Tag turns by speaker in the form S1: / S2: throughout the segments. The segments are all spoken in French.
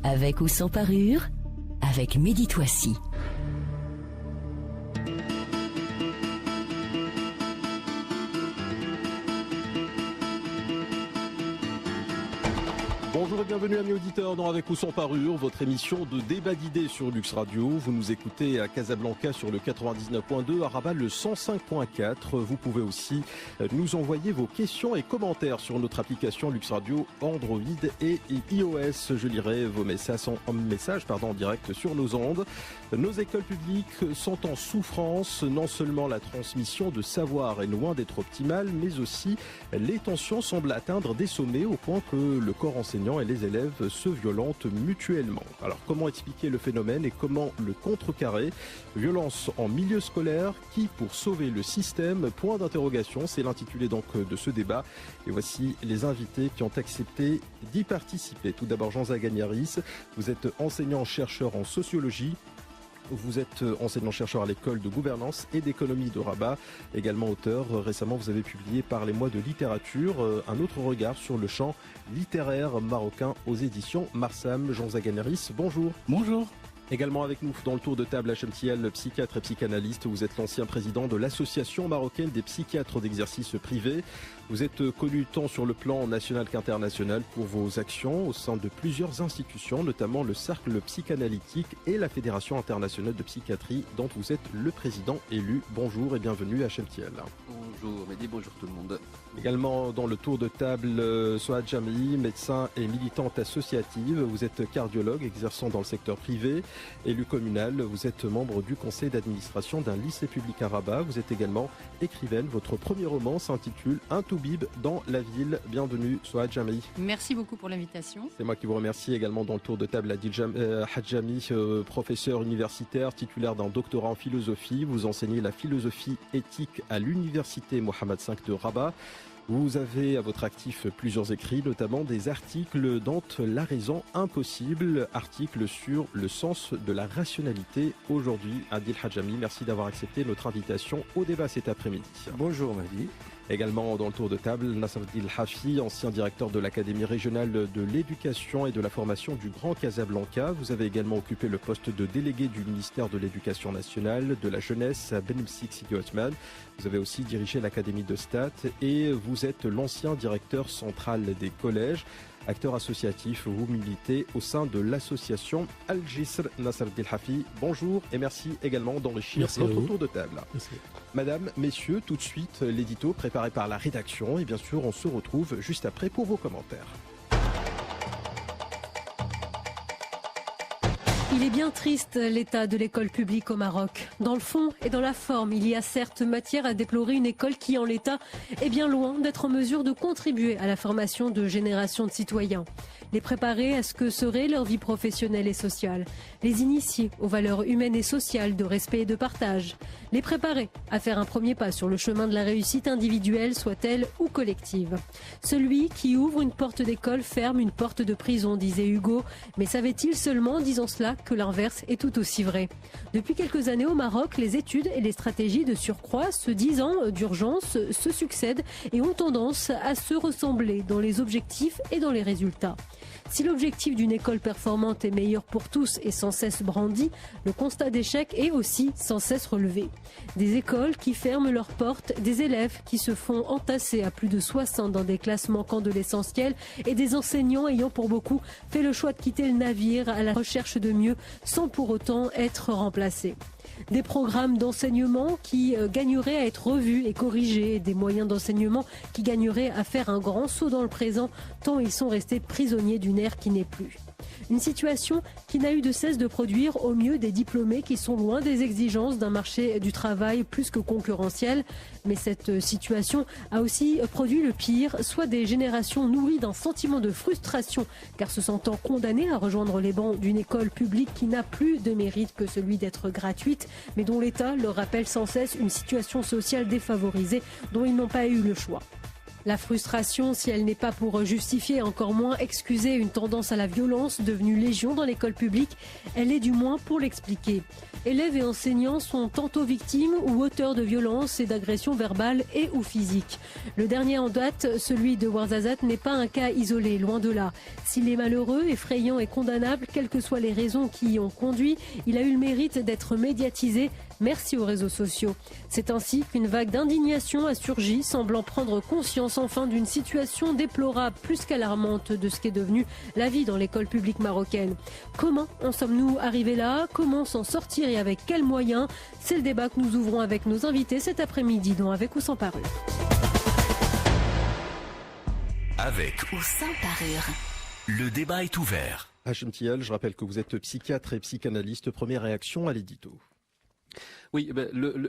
S1: Avec ou sans parure, avec Mehdi Touassi.
S2: Bonjour et bienvenue amis auditeurs dans Avec ou sans parure, votre émission de débat d'idées sur Lux Radio. Vous nous écoutez à Casablanca sur le 99.2, à Rabat le 105.4. Vous pouvez aussi nous envoyer vos questions et commentaires sur notre application Lux Radio Android et iOS. Je lirai vos messages en direct sur nos ondes. Nos écoles publiques sont en souffrance. Non seulement la transmission de savoir est loin d'être optimale, mais aussi les tensions semblent atteindre des sommets au point que le corps enseignant et les élèves se violentent mutuellement. Alors comment expliquer le phénomène et comment le contrecarrer? Violence en milieu scolaire, qui pour sauver le système? Point d'interrogation, c'est l'intitulé donc de ce débat. Et voici les invités qui ont accepté d'y participer. Tout d'abord Jean Zaganiaris, vous êtes enseignant-chercheur en sociologie. Vous êtes enseignant-chercheur à l'école de gouvernance et d'économie de Rabat, également auteur. Récemment, vous avez publié par les mois de littérature un autre regard sur le champ littéraire marocain aux éditions Marsam. Jean Zaganiaris, bonjour.
S3: Bonjour.
S2: Également avec nous dans le tour de table Hachem Tiel, psychiatre et psychanalyste. Vous êtes l'ancien président de l'Association marocaine des psychiatres d'exercice privé. Vous êtes connu tant sur le plan national qu'international pour vos actions au sein de plusieurs institutions, notamment le Cercle psychanalytique et la Fédération internationale de psychiatrie, dont vous êtes le président élu. Bonjour et bienvenue Hachem Tiel.
S3: Bonjour Mehdi, bonjour tout le monde.
S2: Également dans le tour de table, Souad Jami, médecin et militante associative. Vous êtes cardiologue exerçant dans le secteur privé, élu communal. Vous êtes membre du conseil d'administration d'un lycée public à Rabat. Vous êtes également écrivaine. Votre premier roman s'intitule Un Toubib dans la ville. Bienvenue Souad Jami.
S4: Merci beaucoup pour l'invitation.
S2: C'est moi qui vous remercie. Également dans le tour de table, Adil Hadjami, professeur universitaire, titulaire d'un doctorat en philosophie. Vous enseignez la philosophie éthique à l'université Mohammed V de Rabat. Vous avez à votre actif plusieurs écrits, notamment des articles dans La raison impossible, articles sur le sens de la rationalité. Aujourd'hui, Adil Hadjami, merci d'avoir accepté notre invitation au débat cet après-midi.
S3: Bonjour Mehdi.
S2: Également dans le tour de table, Nasreddin Hafi, ancien directeur de l'Académie régionale de l'éducation et de la formation du Grand Casablanca. Vous avez également occupé le poste de délégué du ministère de l'Éducation nationale, de la jeunesse à Benmsik Sidi Othman. Vous avez aussi dirigé l'Académie de Stat et vous êtes l'ancien directeur central des collèges. Acteur associatif, vous militez au sein de l'association Al-Jisr. Nasreddin Hafi, bonjour et merci également d'enrichir notre tour de table.
S3: Merci.
S2: Madame, messieurs, tout de suite l'édito préparé par la rédaction et bien sûr on se retrouve juste après pour vos commentaires.
S5: Il est bien triste l'état de l'école publique au Maroc. Dans le fond et dans la forme, il y a certes matière à déplorer une école qui, en l'état, est bien loin d'être en mesure de contribuer à la formation de générations de citoyens. Les préparer à ce que serait leur vie professionnelle et sociale. Les initier aux valeurs humaines et sociales de respect et de partage. Les préparer à faire un premier pas sur le chemin de la réussite individuelle, soit-elle ou collective. Celui qui ouvre une porte d'école ferme une porte de prison, disait Hugo. Mais savait-il seulement, en disant cela, que l'inverse est tout aussi vrai? Depuis quelques années au Maroc, les études et les stratégies de surcroît, se disant d'urgence, se succèdent et ont tendance à se ressembler dans les objectifs et dans les résultats. Si l'objectif d'une école performante est meilleur pour tous et sans cesse brandi, le constat d'échec est aussi sans cesse relevé. Des écoles qui ferment leurs portes, des élèves qui se font entasser à plus de 60 dans des classes manquant de l'essentiel et des enseignants ayant pour beaucoup fait le choix de quitter le navire à la recherche de mieux sans pour autant être remplacés. Des programmes d'enseignement qui gagneraient à être revus et corrigés, des moyens d'enseignement qui gagneraient à faire un grand saut dans le présent tant ils sont restés prisonniers d'une ère qui n'est plus. Une situation qui n'a eu de cesse de produire au mieux des diplômés qui sont loin des exigences d'un marché du travail plus que concurrentiel. Mais cette situation a aussi produit le pire, soit des générations nourries d'un sentiment de frustration, car se sentant condamnées à rejoindre les bancs d'une école publique qui n'a plus de mérite que celui d'être gratuite, mais dont l'État leur rappelle sans cesse une situation sociale défavorisée dont ils n'ont pas eu le choix. La frustration, si elle n'est pas pour justifier, encore moins excuser une tendance à la violence devenue légion dans l'école publique, elle est du moins pour l'expliquer. Élèves et enseignants sont tantôt victimes ou auteurs de violences et d'agressions verbales et ou physiques. Le dernier en date, celui de Ouarzazate, n'est pas un cas isolé, loin de là. S'il est malheureux, effrayant et condamnable, quelles que soient les raisons qui y ont conduit, il a eu le mérite d'être médiatisé. Merci aux réseaux sociaux. C'est ainsi qu'une vague d'indignation a surgi, semblant prendre conscience enfin d'une situation déplorable, plus qu'alarmante, de ce qu'est devenu la vie dans l'école publique marocaine. Comment en sommes-nous arrivés là? Comment s'en sortir et avec quels moyens? C'est le débat que nous ouvrons avec nos invités cet après-midi dans Avec ou sans parure.
S1: Avec ou sans parure, le débat est ouvert.
S2: Hachem Tial, je rappelle que vous êtes psychiatre et psychanalyste. Première réaction à l'édito.
S3: Oui,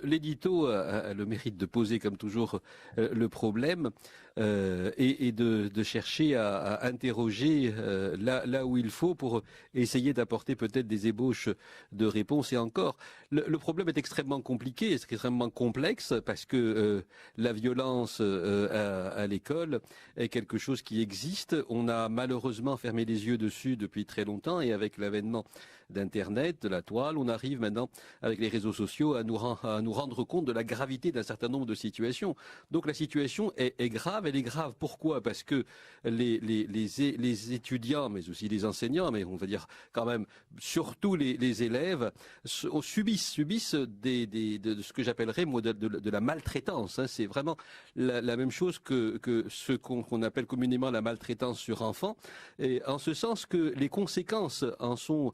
S3: l'édito a le mérite de poser, comme toujours, le problème et de chercher à interroger là où il faut pour essayer d'apporter peut-être des ébauches de réponses. Et encore, le problème est extrêmement compliqué, extrêmement complexe, parce que la violence à l'école est quelque chose qui existe. On a malheureusement fermé les yeux dessus depuis très longtemps, et avec l'avènement d'Internet, de la toile, on arrive maintenant, avec les réseaux sociaux, à nous rendre compte de la gravité d'un certain nombre de situations. Donc la situation est grave. Elle est grave. Pourquoi? Parce que les étudiants, mais aussi les enseignants, mais on va dire quand même surtout les élèves, subissent de ce que j'appellerais moi de la maltraitance. Hein. C'est vraiment la même chose que ce qu'on appelle communément la maltraitance sur enfants. Et en ce sens que les conséquences en sont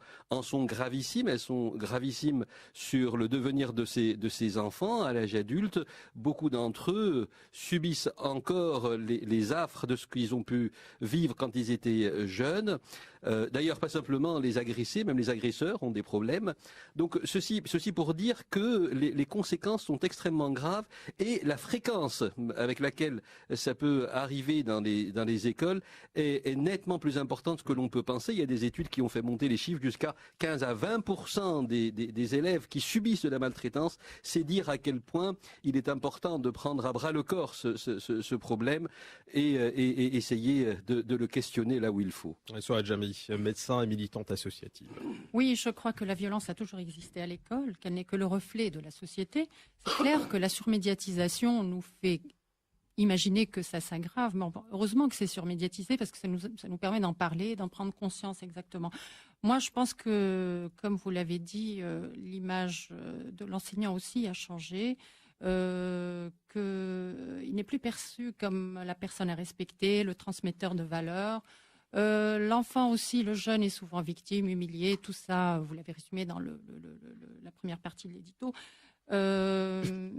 S3: gravissimes. Elles sont gravissimes sur le devenir de ces enfants à l'âge adulte. Beaucoup d'entre eux subissent encore les affres de ce qu'ils ont pu vivre quand ils étaient jeunes. D'ailleurs, pas simplement les agressés, même les agresseurs ont des problèmes. Donc ceci pour dire que les conséquences sont extrêmement graves, et la fréquence avec laquelle ça peut arriver dans les écoles est nettement plus importante que l'on peut penser. Il y a des études qui ont fait monter les chiffres jusqu'à 15 à 20% des élèves qui subissent de la maltraitance. C'est dire à quel point il est important de prendre à bras le corps ce problème et essayer de le questionner là où il faut.
S2: Sourad Jami, médecin et militante associative.
S4: Oui, je crois que la violence a toujours existé à l'école, qu'elle n'est que le reflet de la société. C'est clair que la surmédiatisation nous fait imaginer que ça s'aggrave, mais heureusement que c'est surmédiatisé, parce que ça nous permet d'en parler, d'en prendre conscience exactement. Moi, je pense que, comme vous l'avez dit, l'image de l'enseignant aussi a changé, qu'il n'est plus perçu comme la personne à respecter, le transmetteur de valeurs. L'enfant aussi, le jeune est souvent victime, humilié, tout ça, vous l'avez résumé dans la première partie de l'édito. Je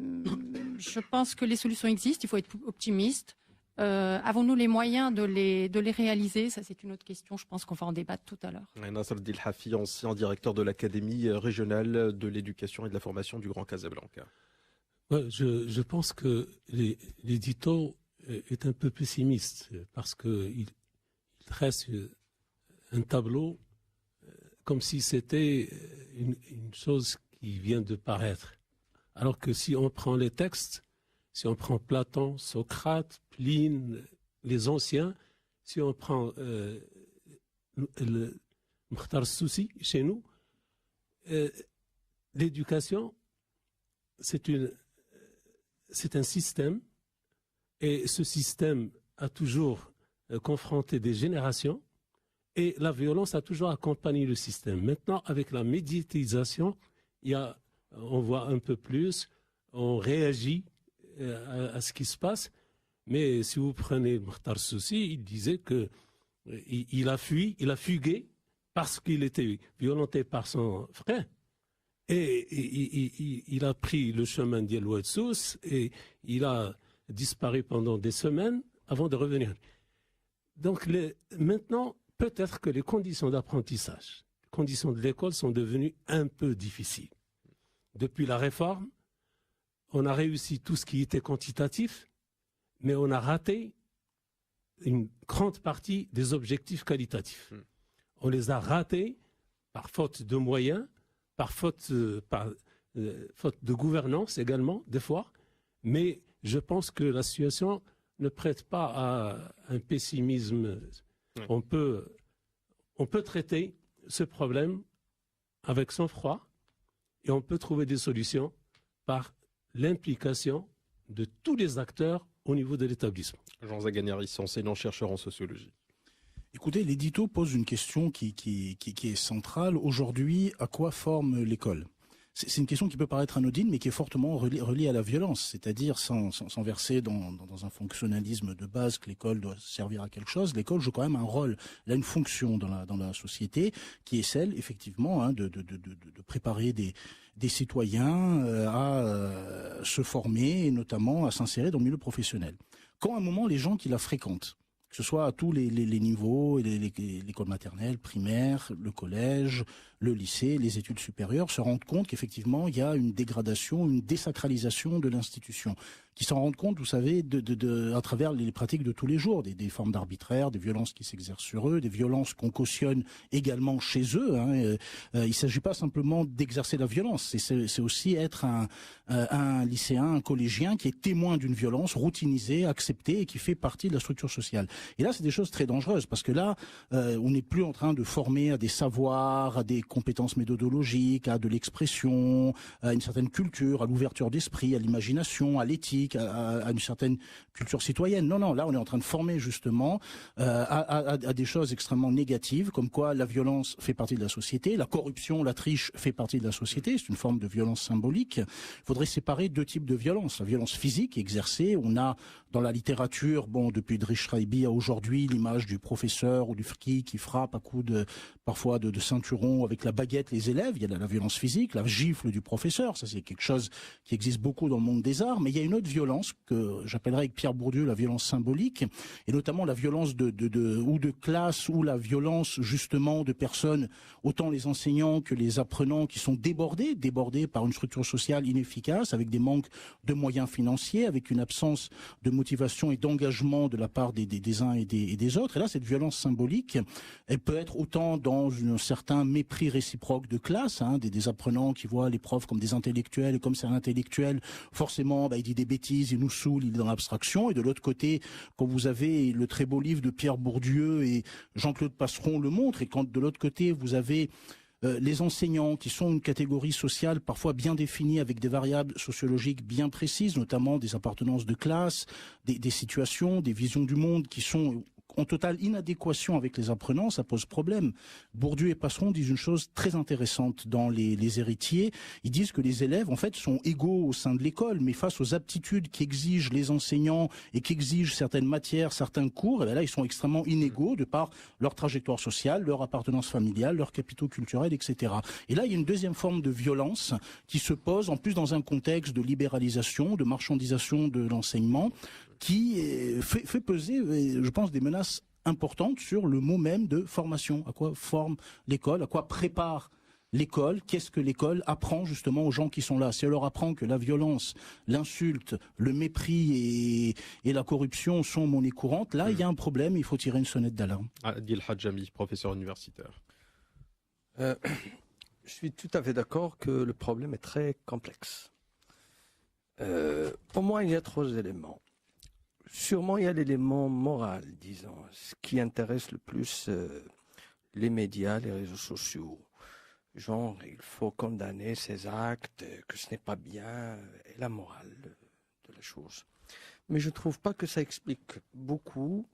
S4: pense que les solutions existent, il faut être optimiste. Avons-nous les moyens de les réaliser? Ça, c'est une autre question, je pense qu'on va en débattre tout à l'heure.
S2: Nasser Dilhafi, ancien directeur de l'Académie régionale de l'éducation et de la formation du Grand Casablanca.
S6: Ouais, je pense que l'édito est un peu pessimiste, parce qu'il dresse un tableau comme si c'était une chose qui vient de paraître. Alors que si on prend les textes, si on prend Platon, Socrate, Pline, les anciens, si on prend le Mokhtar Soussi chez nous, l'éducation, c'est un système, et ce système a toujours confronté des générations, et la violence a toujours accompagné le système. Maintenant, avec la médiatisation, on voit un peu plus, on réagit à ce qui se passe. Mais si vous prenez Mokhtar Soussi, il disait qu'il a fui, il a fugué parce qu'il était violenté par son frère. Et il a pris le chemin d'El Ouadsous et il a disparu pendant des semaines avant de revenir. Donc maintenant, peut-être que les conditions d'apprentissage, les conditions de l'école sont devenues un peu difficiles. Depuis la réforme, on a réussi tout ce qui était quantitatif, mais on a raté une grande partie des objectifs qualitatifs. On les a ratés par faute de moyens, par faute de gouvernance également, des fois. Mais je pense que la situation ne prête pas à un pessimisme.
S2: Oui.
S6: On peut traiter ce problème avec sang-froid et on peut trouver des solutions par l'implication de tous les acteurs au niveau de l'établissement.
S2: Jean Zaganeris, enseignant-chercheur en sociologie.
S7: Écoutez, l'édito pose une question qui est centrale. Aujourd'hui, à quoi forme l'école ? C'est une question qui peut paraître anodine, mais qui est fortement reliée à la violence. C'est-à-dire, sans verser dans un fonctionnalisme de base que l'école doit servir à quelque chose, l'école joue quand même un rôle. Elle a une fonction dans la société qui est celle, effectivement, de préparer des citoyens à se former et notamment à s'insérer dans le milieu professionnel. Quand à un moment, les gens qui la fréquentent, que ce soit à tous les niveaux, l'école maternelle, primaire, le collège, le lycée, les études supérieures, se rendent compte qu'effectivement, il y a une dégradation, une désacralisation de l'institution, qui s'en rendent compte, vous savez, à travers les pratiques de tous les jours, des formes d'arbitraire, des violences qui s'exercent sur eux, des violences qu'on cautionne également chez eux. Il ne s'agit pas simplement d'exercer la violence, c'est aussi être un lycéen, un collégien qui est témoin d'une violence routinisée, acceptée et qui fait partie de la structure sociale. Et là, c'est des choses très dangereuses, parce que là, on n'est plus en train de former à des savoirs, à des compétences méthodologiques, à de l'expression, à une certaine culture, à l'ouverture d'esprit, à l'imagination, à l'éthique, à une certaine culture citoyenne. Non, là on est en train de former justement à des choses extrêmement négatives, comme quoi la violence fait partie de la société, la corruption, la triche fait partie de la société, c'est une forme de violence symbolique. Il faudrait séparer deux types de violence. La violence physique exercée, on a dans la littérature, depuis Driss Schreiber à aujourd'hui, l'image du professeur ou du friki qui frappe à coups parfois de ceinturon avec la baguette les élèves. Il y a la violence physique, la gifle du professeur, ça c'est quelque chose qui existe beaucoup dans le monde des arts, mais il y a une autre violence que j'appellerais avec Pierre Bourdieu la violence symbolique, et notamment la violence de classe, ou la violence justement de personnes, autant les enseignants que les apprenants, qui sont débordés par une structure sociale inefficace, avec des manques de moyens financiers, avec une absence de motivation et d'engagement de la part des uns et des autres. Et là, cette violence symbolique, elle peut être autant dans un certain mépris réciproque de classe, des apprenants qui voient les profs comme des intellectuels, et comme c'est un intellectuel, forcément, il dit des bêtises, il nous saoule, il est dans l'abstraction. Et de l'autre côté, quand vous avez le très beau livre de Pierre Bourdieu, et Jean-Claude Passeron le montre, et quand de l'autre côté, vous avez les enseignants, qui sont une catégorie sociale parfois bien définie, avec des variables sociologiques bien précises, notamment des appartenances de classe, des situations, des visions du monde qui sont en totale inadéquation avec les apprenants, ça pose problème. Bourdieu et Passeron disent une chose très intéressante dans les héritiers. Ils disent que les élèves, en fait, sont égaux au sein de l'école, mais face aux aptitudes qu'exigent les enseignants et qu'exigent certaines matières, certains cours, et là, ils sont extrêmement inégaux de par leur trajectoire sociale, leur appartenance familiale, leurs capitaux culturels, etc. Et là, il y a une deuxième forme de violence qui se pose, en plus dans un contexte de libéralisation, de marchandisation de l'enseignement, qui fait peser, je pense, des menaces importantes sur le mot même de formation. À quoi forme l'école ? À quoi prépare l'école? Qu'est-ce que l'école apprend justement aux gens qui sont là? Si elle leur apprend que la violence, l'insulte, le mépris et la corruption sont monnaie courante, là, il y a un problème, il faut tirer une sonnette d'alarme.
S2: Adil Hadjami, professeur universitaire.
S8: Je suis tout à fait d'accord que le problème est très complexe. Pour moi, il y a trois éléments. Sûrement, il y a l'élément moral, disons, ce qui intéresse le plus les médias, les réseaux sociaux. Genre, il faut condamner ces actes, que ce n'est pas bien, et la morale de la chose. Mais je ne trouve pas que ça explique beaucoup.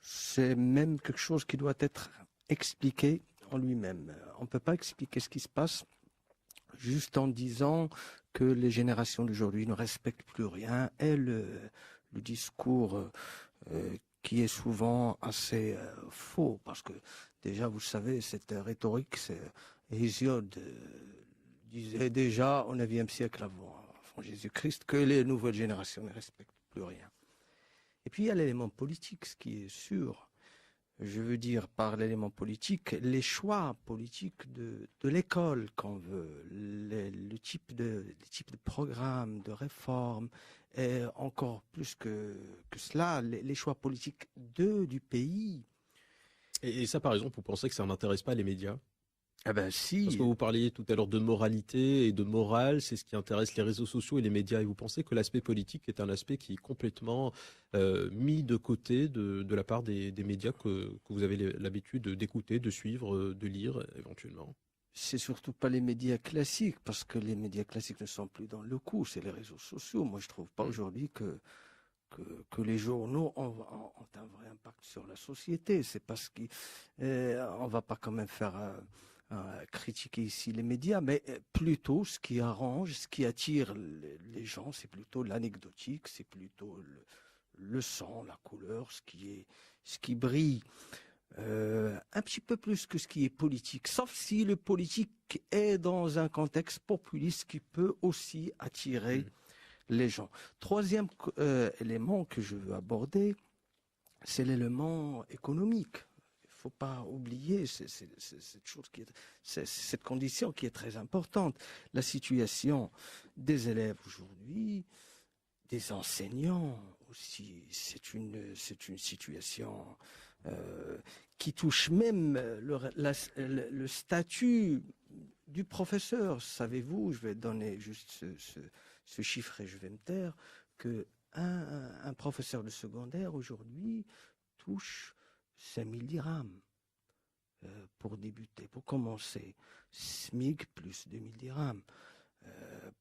S8: C'est même quelque chose qui doit être expliqué en lui-même. On ne peut pas expliquer ce qui se passe juste en disant que les générations d'aujourd'hui ne respectent plus rien, et le discours qui est souvent assez faux, parce que déjà, vous savez, cette rhétorique, Hésiode disait déjà au IXe siècle avant Jésus-Christ que les nouvelles générations ne respectent plus rien. Et puis il y a l'élément politique, ce qui est sûr. Je veux dire par l'élément politique, les choix politiques de l'école qu'on veut, le type de programme, de réforme, et encore plus que cela, les choix politiques du pays.
S2: Et ça, par exemple, vous pensez que ça n'intéresse pas les médias?
S8: Ah ben si.
S2: Parce que vous parliez tout à l'heure de moralité et de morale, c'est ce qui intéresse les réseaux sociaux et les médias. Et vous pensez que l'aspect politique est un aspect qui est complètement mis de côté de la part des médias que vous avez l'habitude d'écouter, de suivre, de lire éventuellement?
S8: C'est surtout pas les médias classiques, parce que les médias classiques ne sont plus dans le coup, c'est les réseaux sociaux. Moi, je trouve pas aujourd'hui que les journaux ont un vrai impact sur la société. C'est parce qu'on va pas quand même faire critiquer ici les médias, mais plutôt ce qui arrange, ce qui attire les gens, c'est plutôt l'anecdotique, c'est plutôt le son, la couleur, ce qui brille. Un petit peu plus que ce qui est politique, sauf si le politique est dans un contexte populiste qui peut aussi attirer les gens. Troisième élément que je veux aborder, c'est l'élément économique. Il ne faut pas oublier cette condition qui est très importante. La situation des élèves aujourd'hui, des enseignants aussi, c'est une situation qui touche même le statut du professeur. Savez-vous, je vais donner juste ce chiffre et je vais me taire, que un professeur de secondaire aujourd'hui touche 5000 dirhams pour débuter, pour commencer. SMIC plus 2000 dirhams.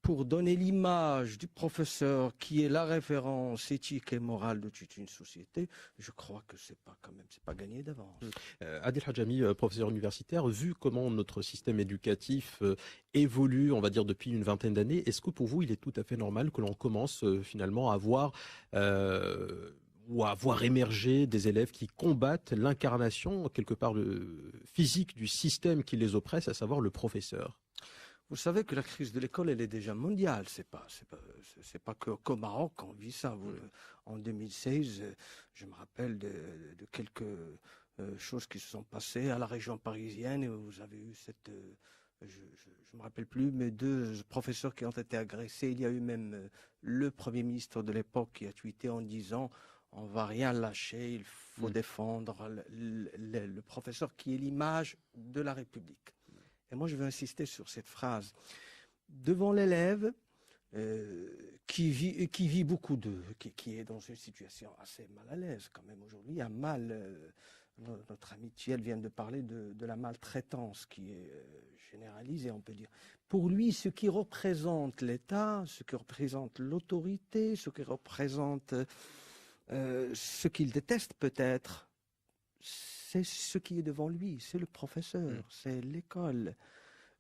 S8: Pour donner l'image du professeur qui est la référence éthique et morale de toute une société, je crois que c'est pas gagné d'avance.
S2: Adil Hadjami, professeur universitaire, vu comment notre système éducatif évolue, on va dire depuis une vingtaine d'années, est-ce que pour vous il est tout à fait normal que l'on commence finalement à voir ou à voir émerger des élèves qui combattent l'incarnation quelque part physique du système qui les oppresse, à savoir le professeur?
S8: Vous savez que la crise de l'école, elle est déjà mondiale. C'est pas qu'au Maroc qu'on vit ça. En 2016, je me rappelle de quelques choses qui se sont passées à la région parisienne. Et vous avez eu je me rappelle plus, mais 2 professeurs qui ont été agressés. Il y a eu même le Premier ministre de l'époque qui a tweeté en disant on va rien lâcher, il faut défendre le professeur qui est l'image de la République. Et moi, je veux insister sur cette phrase. Devant l'élève qui vit beaucoup qui est dans une situation assez mal à l'aise quand même aujourd'hui, il y a notre ami Thiel vient de parler de la maltraitance qui est généralisée, on peut dire. Pour lui, ce qui représente l'État, ce qui représente l'autorité, ce qui représente ce qu'il déteste peut-être, c'est ce qui est devant lui, c'est le professeur, c'est l'école.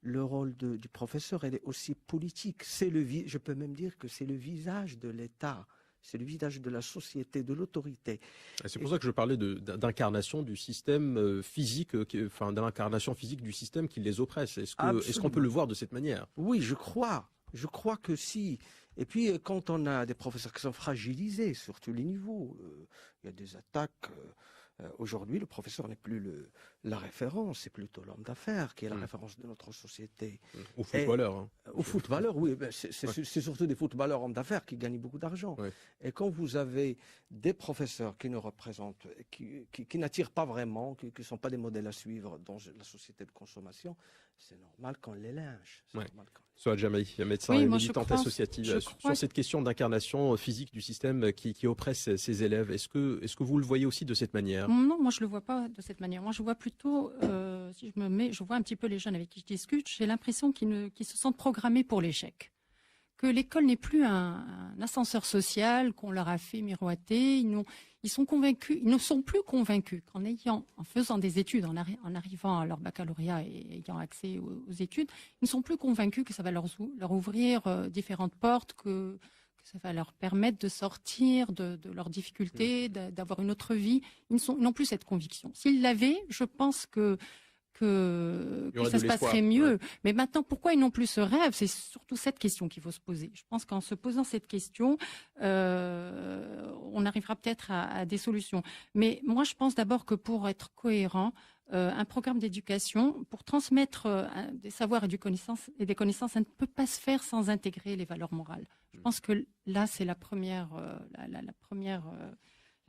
S8: Le rôle du professeur, elle est aussi politique. Je peux même dire que c'est le visage de l'État, c'est le visage de la société, de l'autorité.
S2: C'est pour ça que je parlais d'incarnation du système physique, enfin de l'incarnation physique du système qui les oppresse. Est-ce qu'on peut le voir de cette manière?
S8: Oui, je crois que si. Et puis, quand on a des professeurs qui sont fragilisés sur tous les niveaux, il y a des attaques. Aujourd'hui, le professeur n'est plus la référence, c'est plutôt l'homme d'affaires qui est la référence de notre société.
S2: Au footballeur.
S8: Au footballeur, oui. C'est surtout des footballeurs hommes d'affaires qui gagnent beaucoup d'argent.
S2: Oui.
S8: Et quand vous avez des professeurs qui ne représentent, qui n'attirent pas vraiment, qui ne sont pas des modèles à suivre dans la société de consommation, c'est normal qu'on les lynche.
S2: Souad Jamaï, médecin et militante associative, sur cette question d'incarnation physique du système qui oppresse ses élèves. Est-ce que vous le voyez aussi de cette manière?
S4: Non, moi je le vois pas de cette manière. Moi je vois plutôt, si je vois un petit peu les jeunes avec qui je discute, j'ai l'impression qu'ils se sentent programmés pour l'échec. Que l'école n'est plus un ascenseur social qu'on leur a fait miroiter. Ils sont convaincus, ils ne sont plus convaincus en faisant des études, en arrivant à leur baccalauréat et ayant accès aux études, ils ne sont plus convaincus que ça va leur ouvrir différentes portes, que ça va leur permettre de sortir de leurs difficultés, d'avoir une autre vie. Ils n'ont plus cette conviction. S'ils l'avaient, je pense que ça se passerait mieux. Ouais. Mais maintenant, pourquoi ils n'ont plus ce rêve? C'est surtout cette question qu'il faut se poser. Je pense qu'en se posant cette question, on arrivera peut-être à des solutions. Mais moi, je pense d'abord que pour être cohérent, un programme d'éducation, pour transmettre des savoirs et des connaissances, ça ne peut pas se faire sans intégrer les valeurs morales. Je pense que là, c'est la première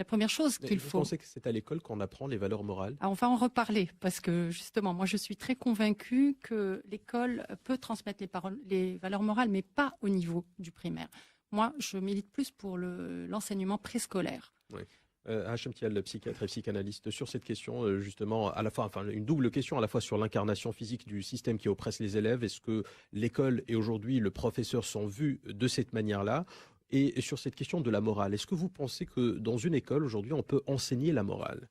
S4: La première chose qu'il
S2: Vous
S4: faut...
S2: pensez que c'est à l'école qu'on apprend les valeurs morales?
S4: On va en reparler, parce que justement, moi je suis très convaincue que l'école peut transmettre les valeurs morales, mais pas au niveau du primaire. Moi, je milite plus pour l'enseignement préscolaire.
S2: Oui. Hachem Thial, le psychiatre et psychanalyste, sur cette question, justement, à la fois, enfin, une double question, à la fois sur l'incarnation physique du système qui oppresse les élèves. Est-ce que l'école et aujourd'hui le professeur sont vus de cette manière-là? Et sur cette question de la morale, est-ce que vous pensez que dans une école, aujourd'hui, on peut enseigner la morale?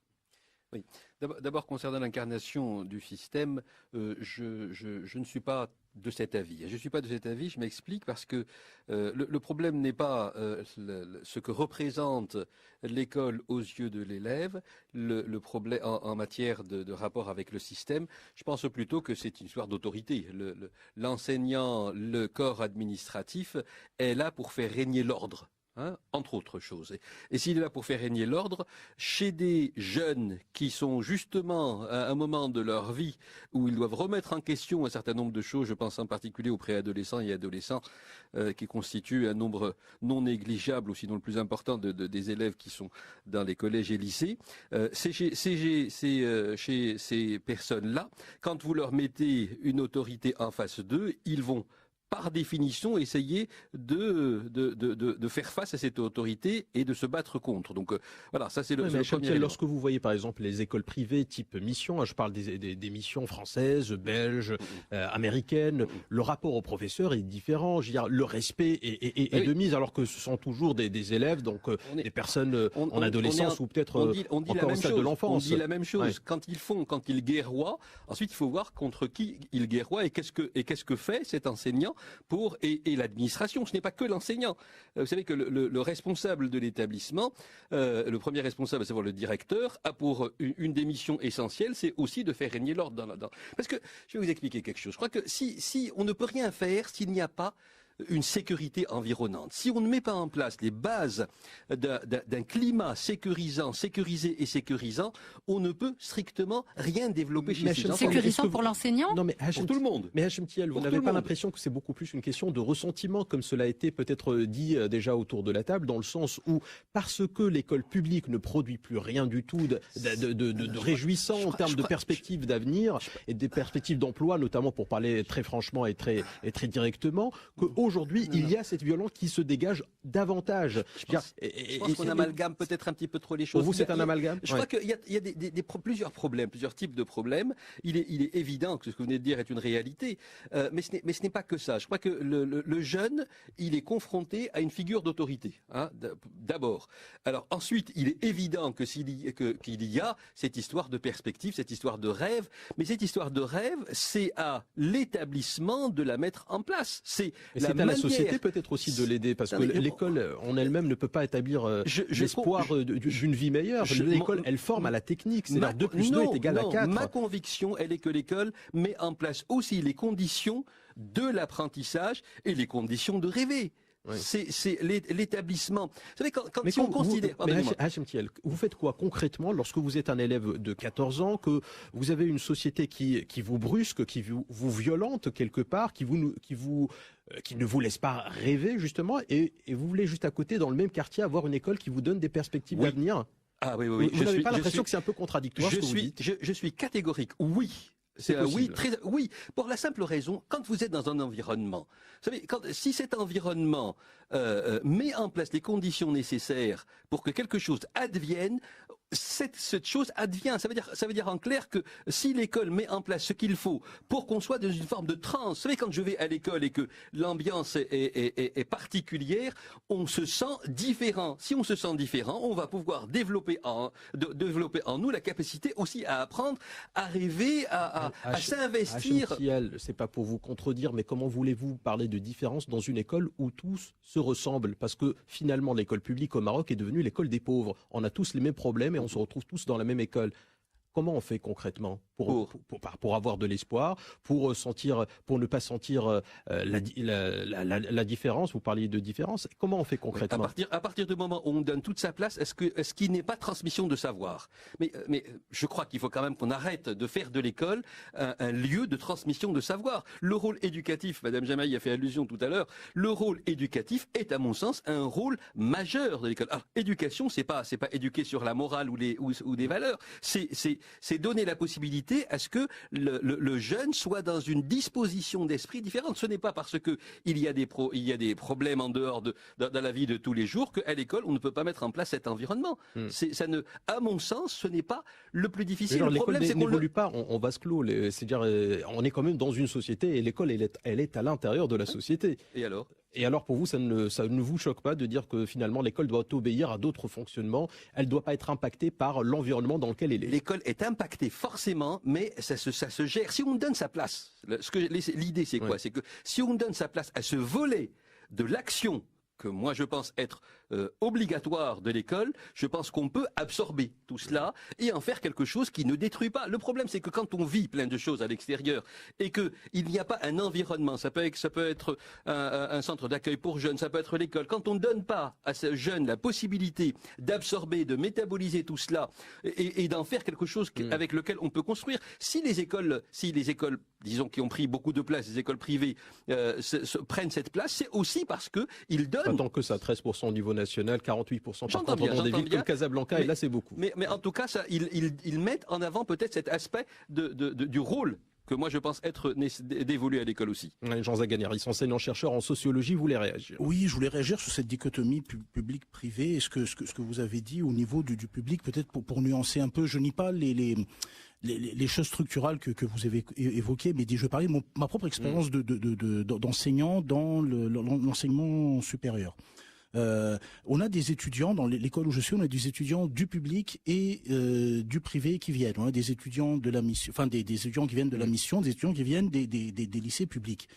S3: Oui. D'abord, concernant l'incarnation du système, je ne suis pas de cet avis. Je ne suis pas de cet avis, je m'explique, parce que le problème n'est pas ce que représente l'école aux yeux de l'élève, le problème en matière de rapport avec le système. Je pense plutôt que c'est une histoire d'autorité. L'enseignant, le corps administratif est là pour faire régner l'ordre. Entre autres choses. Et s'il est là pour faire régner l'ordre, chez des jeunes qui sont justement à un moment de leur vie où ils doivent remettre en question un certain nombre de choses, je pense en particulier aux préadolescents et adolescents qui constituent un nombre non négligeable, ou sinon le plus important des élèves qui sont dans les collèges et lycées, c'est chez ces personnes-là, quand vous leur mettez une autorité en face d'eux, ils vont par définition, essayer de faire face à cette autorité et de se battre contre. Donc voilà, ça c'est le premier élément.
S2: Lorsque vous voyez par exemple les écoles privées type mission, je parle des missions françaises, belges, américaines, le rapport au professeur est différent. Je veux dire, le respect est de mise, alors que ce sont toujours des élèves, donc des personnes en adolescence ou peut-être encore au stade de l'enfance.
S3: On dit la même chose. Ouais. Quand ils guerroient, ensuite il faut voir contre qui ils guerroient et qu'est-ce que fait cet enseignant et l'administration. Ce n'est pas que l'enseignant. Vous savez que le responsable de l'établissement, le premier responsable, à savoir le directeur, a pour une des missions essentielles, c'est aussi de faire régner l'ordre dans. Parce que je vais vous expliquer quelque chose. Je crois que si on ne peut rien faire s'il n'y a pas une sécurité environnante. Si on ne met pas en place les bases d'un climat sécurisé et sécurisant, on ne peut strictement rien développer chez ces enfants.
S4: Sécurisant pour l'enseignant?
S2: Non, mais
S3: pour tout le monde.
S2: Mais Hachem Thiel, vous n'avez pas l'impression que c'est beaucoup plus une question de ressentiment, comme cela a été peut-être dit déjà autour de la table, dans le sens où, parce que l'école publique ne produit plus rien du tout de réjouissant en termes de perspectives d'avenir et des perspectives d'emploi, notamment pour parler très franchement et très directement, qu'aujourd'hui, il y a cette violence qui se dégage davantage.
S3: Je pense qu'on amalgame peut-être un petit peu trop les choses.
S2: Pour vous, c'est un amalgame?
S3: Je crois qu'il y a plusieurs problèmes, plusieurs types de problèmes. Il est évident que ce que vous venez de dire est une réalité, mais ce n'est pas que ça. Je crois que le jeune, il est confronté à une figure d'autorité, d'abord. Alors ensuite, il est évident qu'il y a cette histoire de perspective, cette histoire de rêve, mais cette histoire de rêve, c'est à l'établissement de la mettre en place. C'est
S2: à la société peut-être aussi de l'aider, parce que l'école en elle-même ne peut pas établir l'espoir d'une vie meilleure. L'école, elle forme à la technique, c'est-à-dire 2 plus 2 est égal à 4.
S3: Ma conviction, elle est que l'école met en place aussi les conditions de l'apprentissage et les conditions de rêver. Oui. C'est l'établissement. Vous savez, si on considère...
S2: Hachem Thiel, vous faites quoi concrètement lorsque vous êtes un élève de 14 ans, que vous avez une société qui vous brusque, qui vous violente quelque part, qui ne vous laisse pas rêver justement, et vous voulez juste à côté, dans le même quartier, avoir une école qui vous donne des perspectives d'avenir?
S3: Ah oui.
S2: Vous n'avez pas l'impression que c'est un peu contradictoire?
S3: Je suis catégorique, oui. Oui, pour la simple raison, quand vous êtes dans un environnement, vous savez, si cet environnement met en place les conditions nécessaires pour que quelque chose advienne, cette chose advient. Ça veut dire en clair que si l'école met en place ce qu'il faut pour qu'on soit dans une forme de transe, vous savez, quand je vais à l'école et que l'ambiance est particulière, on se sent différent. Si on se sent différent, on va pouvoir développer en nous la capacité aussi à apprendre, à rêver, à s'investir.
S2: C'est pas pour vous contredire, mais comment voulez-vous parler de différence dans une école où tous se ressemblent? Parce que finalement, l'école publique au Maroc est devenue l'école des pauvres. On a tous les mêmes problèmes et on se retrouve tous dans la même école. Comment on fait concrètement pour avoir de l'espoir, pour ne pas sentir la différence? Vous parliez de différence. Comment on fait concrètement?
S3: À partir du moment où on donne toute sa place, est-ce qu'il n'est pas transmission de savoir? Mais je crois qu'il faut quand même qu'on arrête de faire de l'école un lieu de transmission de savoir. Le rôle éducatif, Madame Jamaï a fait allusion tout à l'heure, le rôle éducatif est à mon sens un rôle majeur de l'école. Alors, éducation, c'est pas éduquer sur la morale ou des valeurs, c'est donner la possibilité à ce que le jeune soit dans une disposition d'esprit différente. Ce n'est pas parce que il y a des problèmes en dehors dans la vie de tous les jours qu'à l'école on ne peut pas mettre en place cet environnement. À mon sens, ce n'est pas le plus difficile.
S2: Alors,
S3: le problème, c'est qu'on
S2: n'évolue pas, on vase clos. C'est-à-dire, on est quand même dans une société et l'école, elle est à l'intérieur de la société. Et alors, pour vous, ça ne vous choque pas de dire que finalement l'école doit obéir à d'autres fonctionnements, elle ne doit pas être impactée par l'environnement dans lequel elle est?
S3: L'école est impactée forcément, mais ça se gère. Si on donne sa place, l'idée c'est quoi? C'est que si on donne sa place à ce volet de l'action que moi je pense être obligatoire de l'école, je pense qu'on peut absorber tout cela et en faire quelque chose qui ne détruit pas. Le problème, c'est que quand on vit plein de choses à l'extérieur et qu'il n'y a pas un environnement, ça peut être un centre d'accueil pour jeunes, ça peut être l'école, quand on ne donne pas à ces jeunes la possibilité d'absorber, de métaboliser tout cela et d'en faire quelque chose avec lequel on peut construire, si les écoles, disons, qui ont pris beaucoup de place, les écoles privées, prennent cette place, c'est aussi parce qu'ils donnent...
S2: Tant que ça, 13% au niveau national, 48% par contre dans des villes comme Casablanca, et là c'est beaucoup.
S3: Mais en tout cas, ils mettent en avant peut-être cet aspect du rôle que moi je pense être dévolu à l'école aussi.
S2: Jean Zaganieri, enseignant-chercheur en sociologie, vous voulez réagir?
S7: Oui, je voulais réagir sur cette dichotomie public-privé et ce que vous avez dit au niveau du public, peut-être pour nuancer un peu. Je nie pas les choses structurales que vous avez évoquées, mais je parlais de ma propre expérience d'enseignant dans l'enseignement supérieur. On a des étudiants dans l'école où je suis, on a des étudiants du public et du privé qui viennent. On a des étudiants de la mission, enfin des étudiants qui viennent de la mission, des étudiants qui viennent des lycées publics.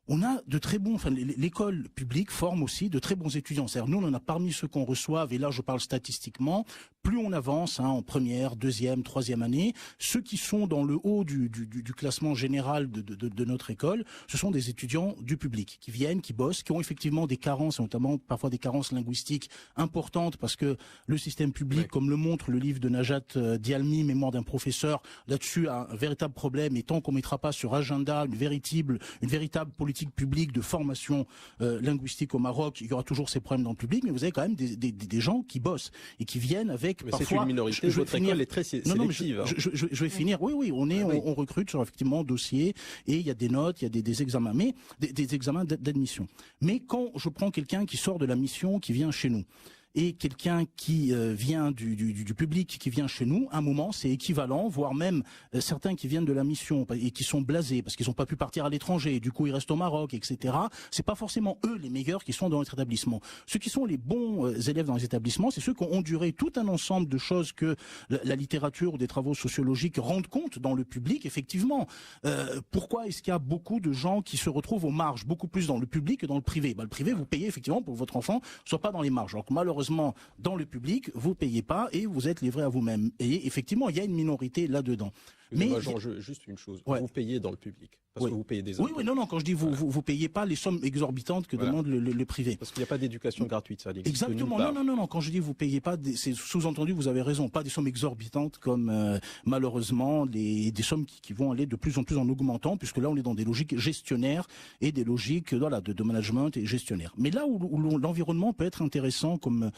S7: On a de très bons, l'école publique forme aussi de très bons étudiants. C'est-à-dire, nous, on en a parmi ceux qu'on reçoit, et là, je parle statistiquement, plus on avance, en première, deuxième, troisième année, ceux qui sont dans le haut du classement général de notre école, ce sont des étudiants du public, qui viennent, qui bossent, qui ont effectivement des carences, notamment parfois des carences linguistiques importantes, parce que le système public, comme le montre le livre de Najat Dialmi, Mémoire d'un professeur, là-dessus a un véritable problème, et tant qu'on mettra pas sur agenda une véritable politique publique de formation linguistique au Maroc, il y aura toujours ces problèmes dans le public, mais vous avez quand même des gens qui bossent et qui viennent avec parfois...
S2: C'est une minorité, votre école est très sélective.
S7: Je vais finir, oui, on recrute sur effectivement dossier et il y a des notes, il y a des examens, mais des examens d'admission. Mais quand je prends quelqu'un qui sort de la mission, qui vient chez nous, et quelqu'un qui vient du public, qui vient chez nous, à un moment, c'est équivalent, voire même certains qui viennent de la mission et qui sont blasés parce qu'ils n'ont pas pu partir à l'étranger, et du coup ils restent au Maroc, etc. C'est pas forcément eux les meilleurs qui sont dans notre établissement. Ceux qui sont les bons élèves dans les établissements, c'est ceux qui ont enduré tout un ensemble de choses que la littérature ou des travaux sociologiques rendent compte dans le public, effectivement. Pourquoi est-ce qu'il y a beaucoup de gens qui se retrouvent aux marges, beaucoup plus dans le public que dans le privé? Le privé, vous payez effectivement pour que votre enfant soit pas dans les marges. Alors que malheureusement, dans le public, vous payez pas et vous êtes livré à vous-même. Et effectivement, il y a une minorité là-dedans.
S2: Mais Jean, juste une chose, vous payez dans le public, parce que vous payez des impôts.
S7: Oui, non, quand je dis vous payez pas les sommes exorbitantes que demande le privé.
S2: Parce qu'il n'y a pas d'éducation gratuite, ça existe.
S7: Exactement, non, quand je dis vous payez pas, c'est sous-entendu, vous avez raison, pas des sommes exorbitantes comme malheureusement des sommes qui vont aller de plus en plus en augmentant, puisque là on est dans des logiques gestionnaires et des logiques de management et gestionnaire. Mais là où l'environnement peut être intéressant, comme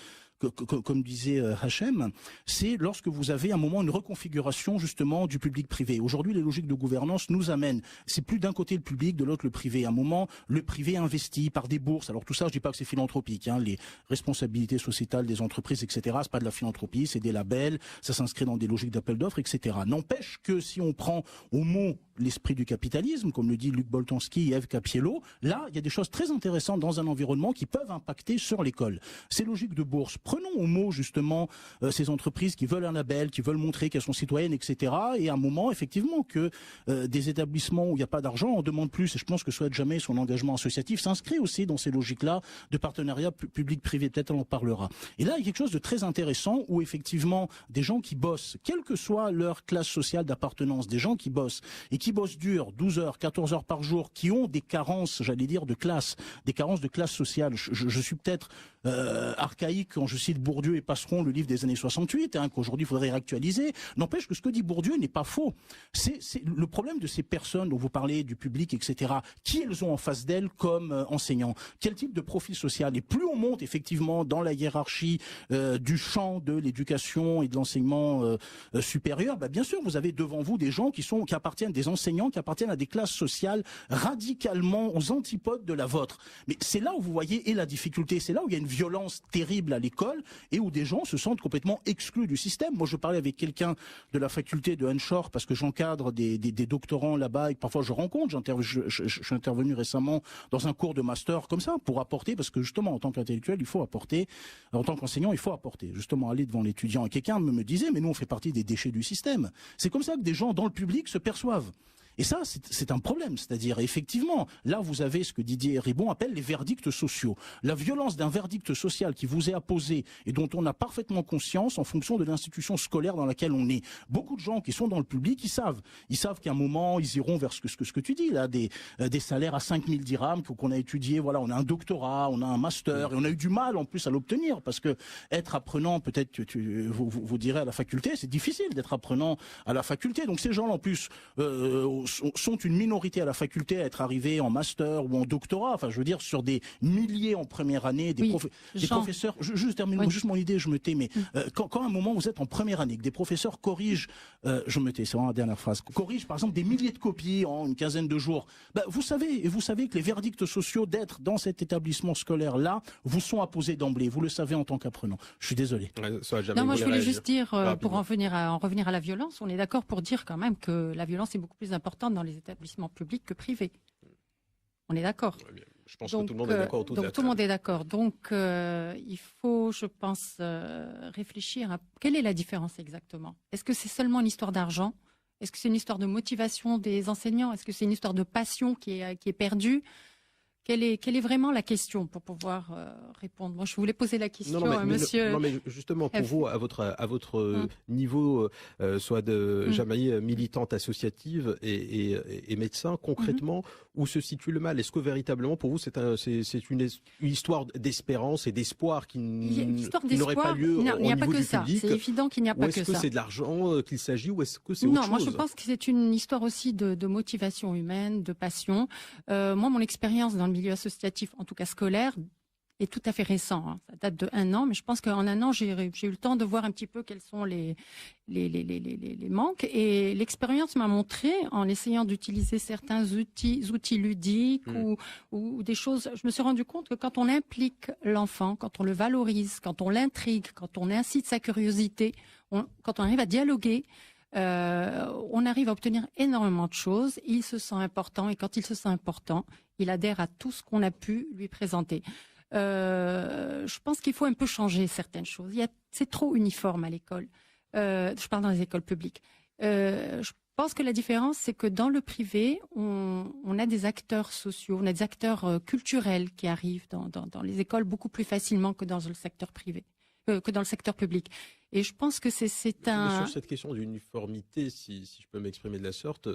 S7: disait Hachem, c'est lorsque vous avez à un moment une reconfiguration justement du public-privé. Aujourd'hui, les logiques de gouvernance nous amènent, c'est plus d'un côté le public, de l'autre le privé. À un moment, le privé investit par des bourses. Alors tout ça, je dis pas que c'est philanthropique, les responsabilités sociétales des entreprises, etc. C'est pas de la philanthropie, c'est des labels, ça s'inscrit dans des logiques d'appel d'offres, etc. N'empêche que si on prend au mot l'esprit du capitalisme, comme le dit Luc Boltanski et Eve Capiello, là, il y a des choses très intéressantes dans un environnement qui peuvent impacter sur l'école. Ces logiques de bourse Prenons au mot justement ces entreprises qui veulent un label, qui veulent montrer qu'elles sont citoyennes, etc. Et à un moment, effectivement, que des établissements où il n'y a pas d'argent en demandent plus. Et je pense que Souhaite Jamais, son engagement associatif, s'inscrit aussi dans ces logiques-là de partenariat public-privé. Peut-être on en parlera. Et là, il y a quelque chose de très intéressant où effectivement, des gens qui bossent, quelle que soit leur classe sociale d'appartenance, des gens qui bossent et qui bossent dur, 12 heures, 14 heures par jour, qui ont des carences, j'allais dire, de classe, des carences de classe sociale. Je suis peut-être archaïque quand je cite Bourdieu et Passeron, le livre des années 68, qu'aujourd'hui il faudrait réactualiser. N'empêche que ce que dit Bourdieu n'est pas faux. C'est le problème de ces personnes dont vous parlez, du public, etc. Qui elles ont en face d'elles comme enseignants? Quel type de profil social? Et plus on monte effectivement dans la hiérarchie du champ de l'éducation et de l'enseignement supérieur, bien sûr, vous avez devant vous des gens qui appartiennent, des enseignants qui appartiennent à des classes sociales radicalement aux antipodes de la vôtre. Mais c'est là où vous voyez et la difficulté, c'est là où il y a une violence terrible à l'école et où des gens se sentent complètement exclus du système. Moi, je parlais avec quelqu'un de la faculté de Henshaw parce que j'encadre des doctorants là-bas et parfois je rencontre. Je suis intervenu récemment dans un cours de master comme ça pour apporter, parce que justement en tant qu'intellectuel, il faut apporter, en tant qu'enseignant, il faut apporter, justement aller devant l'étudiant. Et quelqu'un me disait, mais nous on fait partie des déchets du système. C'est comme ça que des gens dans le public se perçoivent. Et ça, c'est un problème. C'est-à-dire, effectivement, là, vous avez ce que Didier Ribon appelle les verdicts sociaux. La violence d'un verdict social qui vous est apposé et dont on a parfaitement conscience en fonction de l'institution scolaire dans laquelle on est. Beaucoup de gens qui sont dans le public, ils savent qu'à un moment, ils iront vers ce que tu dis, là, des salaires à 5000 dirhams qu'on a étudié. Voilà, on a un doctorat, on a un master, et on a eu du mal, en plus, à l'obtenir, parce que être apprenant, peut-être, vous direz à la faculté, c'est difficile d'être apprenant à la faculté. Donc, ces gens-là, en plus, sont une minorité à la faculté à être arrivés en master ou en doctorat, enfin je veux dire sur des milliers en première année, des professeurs, je termine juste mon idée, je me tais, mais quand à un moment vous êtes en première année, que des professeurs corrigent, je me tais, c'est vraiment la dernière phrase, corrigent par exemple des milliers de copies en une quinzaine de jours, vous savez que les verdicts sociaux d'être dans cet établissement scolaire-là vous sont apposés d'emblée, vous le savez en tant qu'apprenant. Je suis désolé.
S4: Non, moi je voulais juste dire, pour en revenir à la violence, on est d'accord pour dire quand même que la violence est beaucoup plus importante dans les établissements publics que privés. On est d'accord.
S2: Je pense que tout le monde est d'accord autour de la table.
S4: Tout le monde est d'accord. Donc, il faut, je pense, réfléchir à quelle est la différence exactement. Est-ce que c'est seulement une histoire d'argent? Est-ce que c'est une histoire de motivation des enseignants? Est-ce que c'est une histoire de passion qui est perdue? Quelle est vraiment la question pour pouvoir répondre? Moi, je voulais poser la question à monsieur.
S2: Non, mais justement, pour vous, à votre niveau, soit de Jamaïe militante associative et médecin, concrètement, où se situe le mal? Est-ce que véritablement, pour vous, c'est une histoire d'espérance et d'espoir qui n'aurait pas lieu au niveau du public?
S4: Il n'y a pas que ça. C'est évident qu'il n'y a pas que ça.
S2: Ou est-ce que c'est de l'argent qu'il s'agit, ou est-ce que c'est autre chose?
S4: Non, moi, je pense que c'est une histoire aussi de motivation humaine, de passion. Moi, mon expérience dans le milieu associatif, en tout cas scolaire, est tout à fait récent. Ça date de 1 an, mais je pense qu'en 1 an, j'ai eu le temps de voir un petit peu quels sont les manques. Et l'expérience m'a montré, en essayant d'utiliser certains outils ludiques ou des choses, je me suis rendu compte que quand on implique l'enfant, quand on le valorise, quand on l'intrigue, quand on incite sa curiosité, quand on arrive à dialoguer, on arrive à obtenir énormément de choses. Il se sent important et quand il se sent important, il adhère à tout ce qu'on a pu lui présenter. Je pense qu'il faut un peu changer certaines choses. C'est trop uniforme à l'école. Je parle dans les écoles publiques. Je pense que la différence, c'est que dans le privé, on a des acteurs sociaux, on a des acteurs culturels qui arrivent dans les écoles beaucoup plus facilement que dans le secteur privé, que dans le secteur public. Et je pense que c'est un...
S2: Sur cette question d'uniformité, si je peux m'exprimer de la sorte,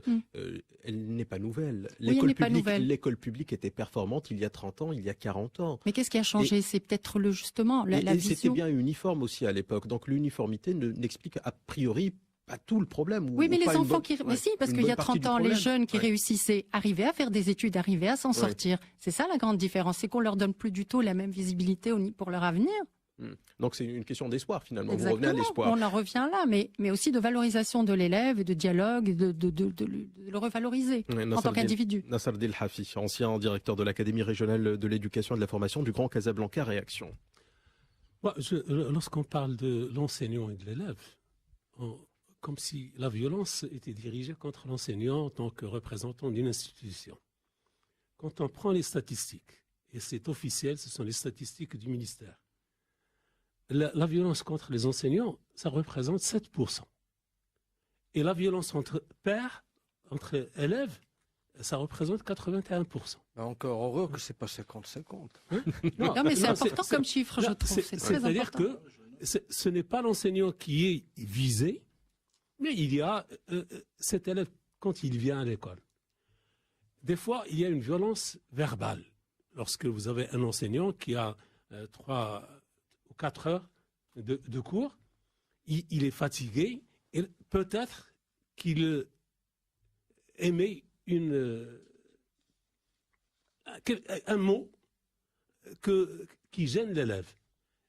S2: elle n'est pas nouvelle. L'école publique était performante il y a 30 ans, il y a 40 ans.
S4: Mais qu'est-ce qui a changé? C'est peut-être justement la vision.
S2: C'était bien uniforme aussi à l'époque. Donc l'uniformité n'explique a priori pas tout le problème.
S4: Oui, mais les enfants mais si, parce qu'il y a 30 ans, les jeunes qui réussissaient arrivaient à faire des études, arrivaient à s'en sortir. C'est ça la grande différence, c'est qu'on leur donne plus du tout la même visibilité pour leur avenir.
S2: Donc c'est une question d'espoir finalement.
S4: Exactement.
S2: Vous revenez à l'espoir.
S4: On en revient là, mais aussi de valorisation de l'élève et de dialogue, de le revaloriser en tant qu'individu.
S2: Nasser El Hafi, ancien directeur de l'Académie régionale de l'éducation et de la formation du Grand Casablanca, réaction.
S6: Lorsqu'on parle de l'enseignant et de l'élève, comme si la violence était dirigée contre l'enseignant en tant que représentant d'une institution. Quand on prend les statistiques, et c'est officiel, ce sont les statistiques du ministère, la violence contre les enseignants, ça représente 7%. Et la violence entre pairs, entre élèves, ça représente 81%.
S8: Encore heureux que c'est pas 50-50.
S6: Hein
S4: Non, mais c'est important comme chiffre, je trouve. C'est très
S6: C'est-à-dire
S4: important.
S6: que ce n'est pas l'enseignant qui est visé, mais il y a cet élève quand il vient à l'école. Des fois, il y a une violence verbale. Lorsque vous avez un enseignant qui a 3 ou 4 heures de cours, il est fatigué et peut-être qu'il émet un mot qui gêne l'élève.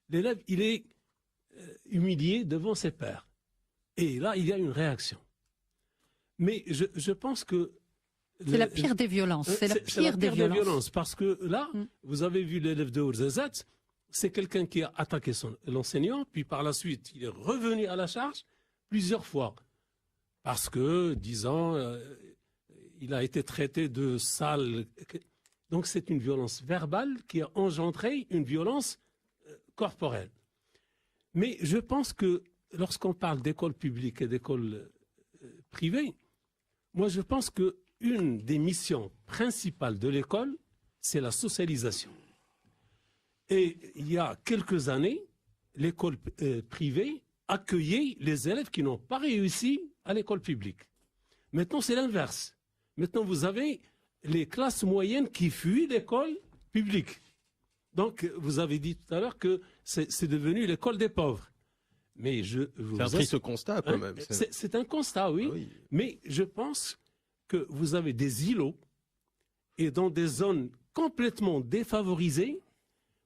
S6: L'élève, il est humilié devant ses pairs. Et là, il y a une réaction. Mais je pense que...
S4: C'est la pire des violences. C'est la pire des violences.
S6: Parce que là, vous avez vu l'élève de Ouarzazate, c'est quelqu'un qui a attaqué l'enseignant, puis par la suite, il est revenu à la charge plusieurs fois. Parce que, disant, il a été traité de sale. Donc c'est une violence verbale qui a engendré une violence corporelle. Mais je pense que lorsqu'on parle d'école publique et d'école privée, moi je pense qu'une des missions principales de l'école, c'est la socialisation. Et il y a quelques années, l'école privée accueillait les élèves qui n'ont pas réussi à l'école publique. Maintenant, c'est l'inverse. Maintenant, vous avez les classes moyennes qui fuient l'école publique. Donc, vous avez dit tout à l'heure que c'est devenu l'école des pauvres. Mais
S2: c'est un triste constat, quand même.
S6: C'est un constat, oui. Ah oui. Mais je pense que vous avez des îlots et dans des zones complètement défavorisées,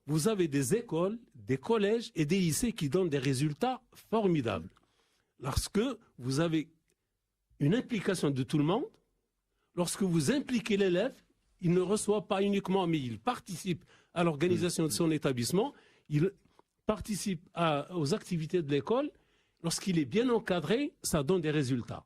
S6: vous avez des écoles, des collèges et des lycées qui donnent des résultats formidables. Lorsque vous avez une implication de tout le monde, lorsque vous impliquez l'élève, il ne reçoit pas uniquement, mais il participe à l'organisation de son établissement, il participe aux activités de l'école. Lorsqu'il est bien encadré, ça donne des résultats.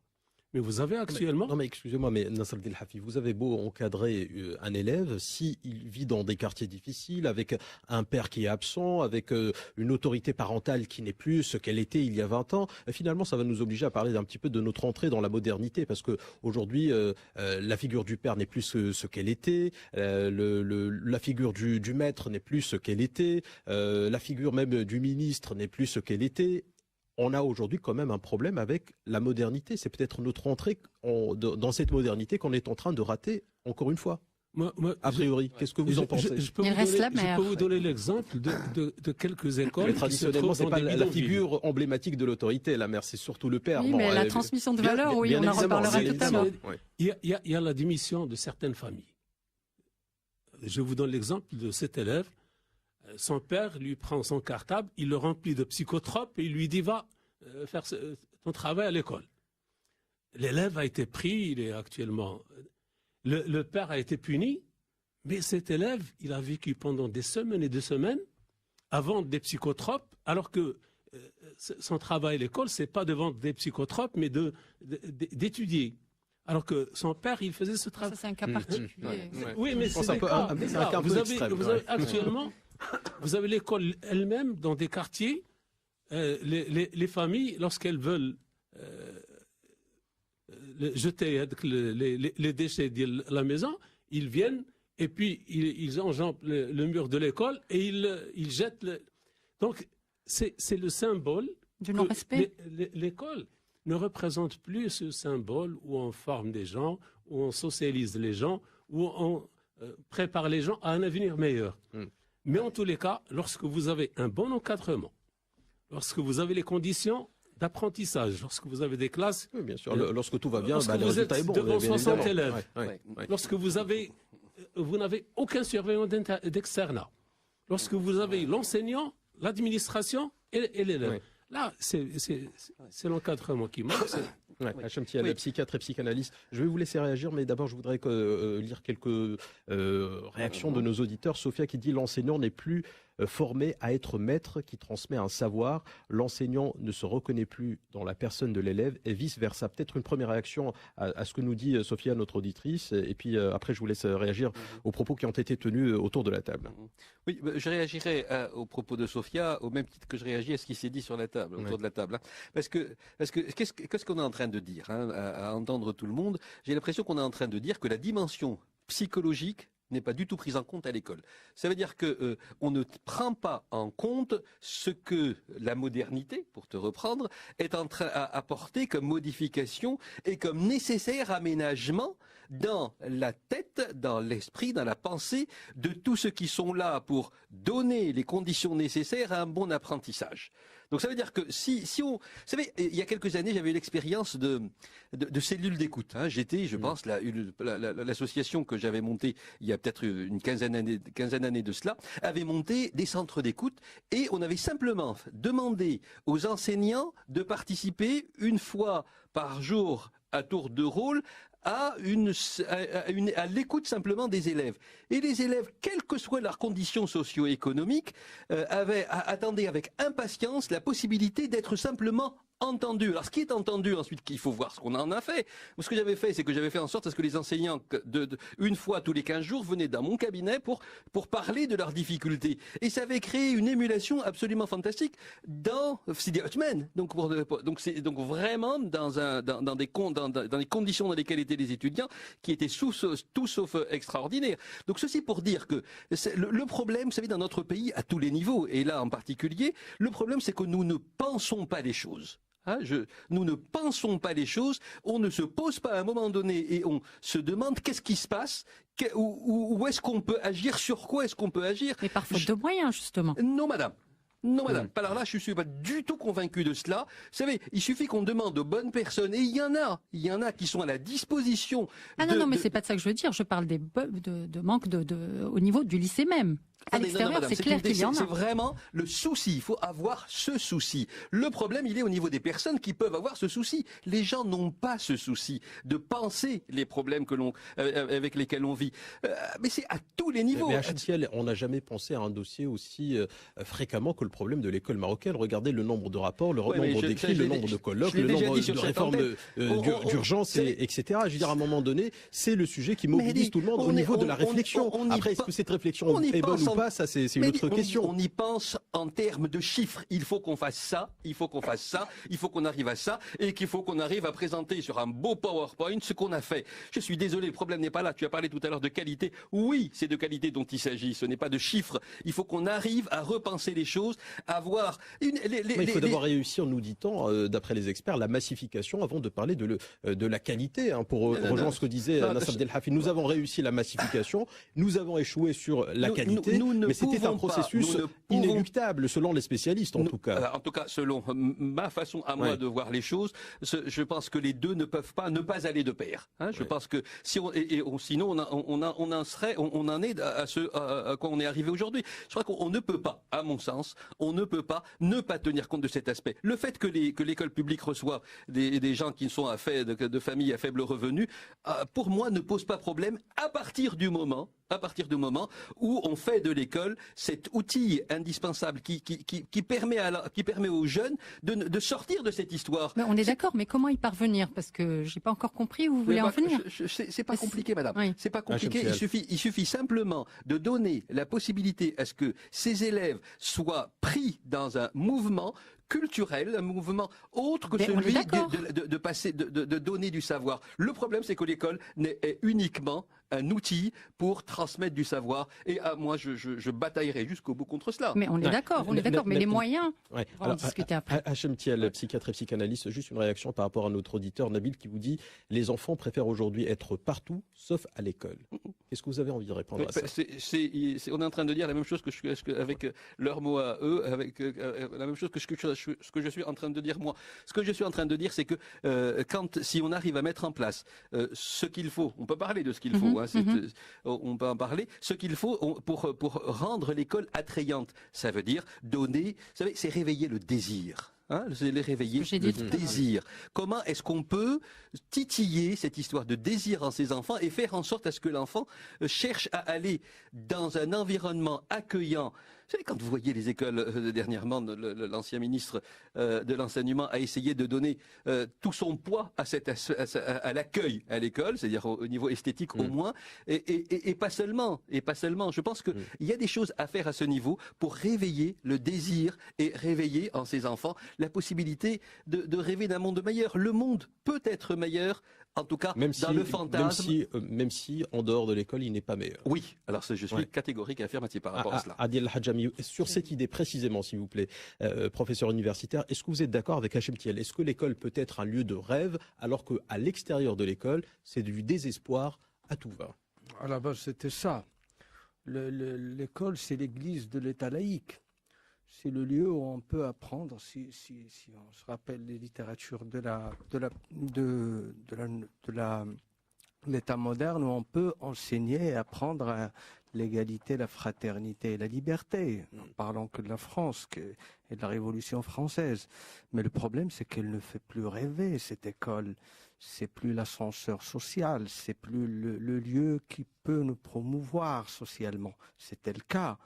S6: Mais vous avez actuellement...
S2: Non mais excusez-moi, mais Nasser El Hafi, vous avez beau encadrer un élève, s'il vit dans des quartiers difficiles, avec un père qui est absent, avec une autorité parentale qui n'est plus ce qu'elle était il y a 20 ans, finalement ça va nous obliger à parler un petit peu de notre entrée dans la modernité, parce qu'aujourd'hui la figure du père n'est plus ce qu'elle était, la figure du maître n'est plus ce qu'elle était, la figure même du ministre n'est plus ce qu'elle était. On a aujourd'hui quand même un problème avec la modernité. C'est peut-être notre entrée dans cette modernité qu'on est en train de rater encore une fois. A priori, qu'est-ce que vous en pensez?
S6: Je peux vous donner l'exemple de quelques écoles.
S2: Mais traditionnellement, ce n'est pas la figure emblématique de l'autorité, la mère, c'est surtout le père.
S4: Oui, mais la transmission de valeurs, oui, on en reparlera tout à l'heure.
S6: Il y a la démission de certaines familles. Je vous donne l'exemple de cet élève. Son père lui prend son cartable, il le remplit de psychotropes et il lui dit va faire ton travail à l'école. L'élève a été pris, il est actuellement... Le père a été puni, mais cet élève, il a vécu pendant des semaines et des semaines à vendre des psychotropes, alors que son travail à l'école, ce n'est pas de vendre des psychotropes, mais d'étudier. Alors que son père, il faisait ce travail.
S4: Ça, c'est un cas particulier.
S6: Oui, mais c'est un cas vous avez actuellement... Vous avez l'école elle-même dans des quartiers, les familles, lorsqu'elles veulent jeter les déchets de la maison, ils viennent et puis ils enjambent le mur de l'école et ils jettent. Donc, c'est le symbole
S4: du non-respect.
S6: L'école ne représente plus ce symbole où on forme des gens, où on socialise les gens, où on prépare les gens à un avenir meilleur. Mais en tous les cas, lorsque vous avez un bon encadrement, lorsque vous avez les conditions d'apprentissage, lorsque vous avez des classes...
S2: Oui, bien sûr, lorsque tout va bien,
S6: lorsque
S2: le
S6: vous êtes
S2: résultat est bon.
S6: Devant 60 élèves,
S2: ouais.
S6: Lorsque vous n'avez aucun surveillant d'externat, lorsque vous avez l'enseignant, l'administration et l'élève. Oui. Là, c'est l'encadrement qui manque.
S2: Hachem Tial, psychiatre et psychanalyste. Je vais vous laisser réagir, mais d'abord, je voudrais lire quelques réactions de nos auditeurs. Sophia qui dit l'enseignant n'est plus formé à être maître qui transmet un savoir. L'enseignant ne se reconnaît plus dans la personne de l'élève et vice-versa. Peut-être une première réaction à ce que nous dit Sophia, notre auditrice, et puis après je vous laisse réagir aux propos qui ont été tenus autour de la table.
S3: Oui, je réagirai aux propos de Sophia au même titre que je réagis à ce qui s'est dit sur la table, autour de la table. Parce que qu'est-ce qu'on est en train de dire, à entendre tout le monde? J'ai l'impression qu'on est en train de dire que la dimension psychologique n'est pas du tout prise en compte à l'école. Ça veut dire que on ne prend pas en compte ce que la modernité, pour te reprendre, est en train d'apporter comme modification et comme nécessaire aménagement dans la tête, dans l'esprit, dans la pensée de tous ceux qui sont là pour donner les conditions nécessaires à un bon apprentissage. Donc ça veut dire que si on... Vous savez, il y a quelques années, j'avais eu l'expérience de cellules d'écoute. J'étais, je pense, l'association que j'avais montée il y a peut-être une quinzaine d'années de cela, avait monté des centres d'écoute et on avait simplement demandé aux enseignants de participer une fois par jour à tour de rôle à l'écoute simplement des élèves. Et les élèves, quelles que soient leurs conditions socio-économiques, attendaient avec impatience la possibilité d'être simplement entendu. Alors, ce qui est entendu, ensuite, il faut voir ce qu'on en a fait. Ce que j'avais fait, c'est que j'avais fait en sorte à ce que les enseignants, une fois tous les 15 jours, venaient dans mon cabinet pour parler de leurs difficultés. Et ça avait créé une émulation absolument fantastique dans Sidi Othman. Donc vraiment dans les conditions dans lesquelles étaient les étudiants, qui étaient tout sauf extraordinaires. Donc ceci pour dire que le problème, vous savez, dans notre pays, à tous les niveaux, et là en particulier, le problème, c'est que nous ne pensons pas les choses. Nous ne pensons pas les choses, on ne se pose pas à un moment donné et on se demande qu'est-ce qui se passe, où est-ce qu'on peut agir, sur quoi est-ce qu'on peut agir.
S4: Mais par faute de moyens, justement.
S3: Non, madame. Non, madame. Alors là, je ne suis pas du tout convaincu de cela. Vous savez, il suffit qu'on demande aux bonnes personnes, et il y en a qui sont à la disposition.
S4: Non, mais c'est pas de ça que je veux dire. Je parle de manque au niveau du lycée même. À l'extérieur, c'est clair qu'il y en a.
S3: C'est vraiment le souci. Il faut avoir ce souci. Le problème, il est au niveau des personnes qui peuvent avoir ce souci. Les gens n'ont pas ce souci de penser les problèmes avec lesquels on vit. Mais c'est à tous les niveaux.
S2: Mais à Chitiel, on n'a jamais pensé à un dossier aussi fréquemment que le problème de l'école marocaine. Regardez le nombre de rapports, le nombre d'écrits, le nombre de colloques, le nombre de réformes d'urgence, etc. Je veux dire, à un moment donné, c'est le sujet qui mobilise tout le monde au niveau de la réflexion. Après, est-ce que cette réflexion est bonne ou pas, ça c'est une autre question.
S3: On y pense en termes de chiffres. Il faut qu'on fasse ça, il faut qu'on fasse ça, il faut qu'on arrive à ça, et qu'il faut qu'on arrive à présenter sur un beau PowerPoint ce qu'on a fait. Je suis désolé, le problème n'est pas là. Tu as parlé tout à l'heure de qualité. Oui, c'est de qualité dont il s'agit. Ce n'est pas de chiffres. Il faut qu'on arrive à repenser les choses, à voir...
S2: il faut d'abord réussir, nous dit-on, d'après les experts, la massification avant de parler de la qualité. Pour rejoindre ce que disait Nassar Abdelhafid, nous avons réussi la massification, nous avons échoué sur la qualité. Mais c'était un processus inéluctable, selon les spécialistes en tout cas.
S3: En tout cas, selon ma façon à moi de voir les choses, je pense que les deux ne peuvent pas ne pas aller de pair. Je pense que sinon on en est à quoi on est arrivé aujourd'hui. Je crois qu'on ne peut pas, à mon sens, on ne peut pas ne pas tenir compte de cet aspect. Le fait que l'école publique reçoit des gens qui sont de familles à faible revenu, pour moi ne pose pas problème à partir du moment où on fait de l'école cet outil indispensable qui permet aux jeunes de sortir de cette histoire.
S4: Mais on est d'accord, mais comment y parvenir? Parce que j'ai pas encore compris où vous voulez en venir.
S3: C'est pas compliqué, madame.
S4: Oui.
S3: C'est pas compliqué. Il suffit simplement de donner la possibilité à ce que ces élèves soient pris dans un mouvement culturel, un mouvement autre que celui de donner du savoir. Le problème, c'est que l'école est uniquement un outil pour transmettre du savoir. Et moi, je bataillerai jusqu'au bout contre cela.
S4: Mais on est d'accord, mais les moyens, on va en discuter après.
S2: Hachem Thiel, psychiatre et psychanalyste, juste une réaction par rapport à notre auditeur Nabil qui vous dit « Les enfants préfèrent aujourd'hui être partout, sauf à l'école ». Est-ce que vous avez envie de répondre à ça?
S3: On est en train de dire la même chose avec leurs mots à eux, avec la même chose que ce que je suis en train de dire moi. Ce que je suis en train de dire, c'est que si on arrive à mettre en place ce qu'il faut, on peut parler de ce qu'il faut, on peut en parler, ce qu'il faut pour rendre l'école attrayante, ça veut dire donner, vous savez, c'est réveiller le désir. C'est les réveiller le désir. Comment est-ce qu'on peut titiller cette histoire de désir en ses enfants et faire en sorte à ce que l'enfant cherche à aller dans un environnement accueillant, Vous savez, quand vous voyez les écoles dernièrement, l'ancien ministre de l'enseignement a essayé de donner tout son poids à l'accueil à l'école, c'est-à-dire au niveau esthétique au moins, et pas seulement. Et pas seulement. Je pense qu'il y a des choses à faire à ce niveau pour réveiller le désir et réveiller en ces enfants la possibilité de rêver d'un monde meilleur. Le monde peut être meilleur, en tout cas dans le fantasme.
S2: Même si en dehors de l'école, il n'est pas meilleur.
S3: Oui, alors je suis catégorique et affirmatif par rapport à cela.
S2: Adil Hadjami, sur cette idée précisément, s'il vous plaît, professeur universitaire, est-ce que vous êtes d'accord avec Hachem Thiel? Est-ce que l'école peut être un lieu de rêve alors qu'à l'extérieur de l'école, c'est du désespoir à tout va?
S8: À la base, c'était ça. L'école, c'est l'église de l'État laïque. C'est le lieu où on peut apprendre, si on se rappelle les littératures de l'État moderne, où on peut enseigner et apprendre l'égalité, la fraternité et la liberté. En parlant que de la France et de la Révolution française. Mais le problème, c'est qu'elle ne fait plus rêver, cette école. C'est plus l'ascenseur social, c'est plus le lieu qui peut nous promouvoir socialement. C'était le cas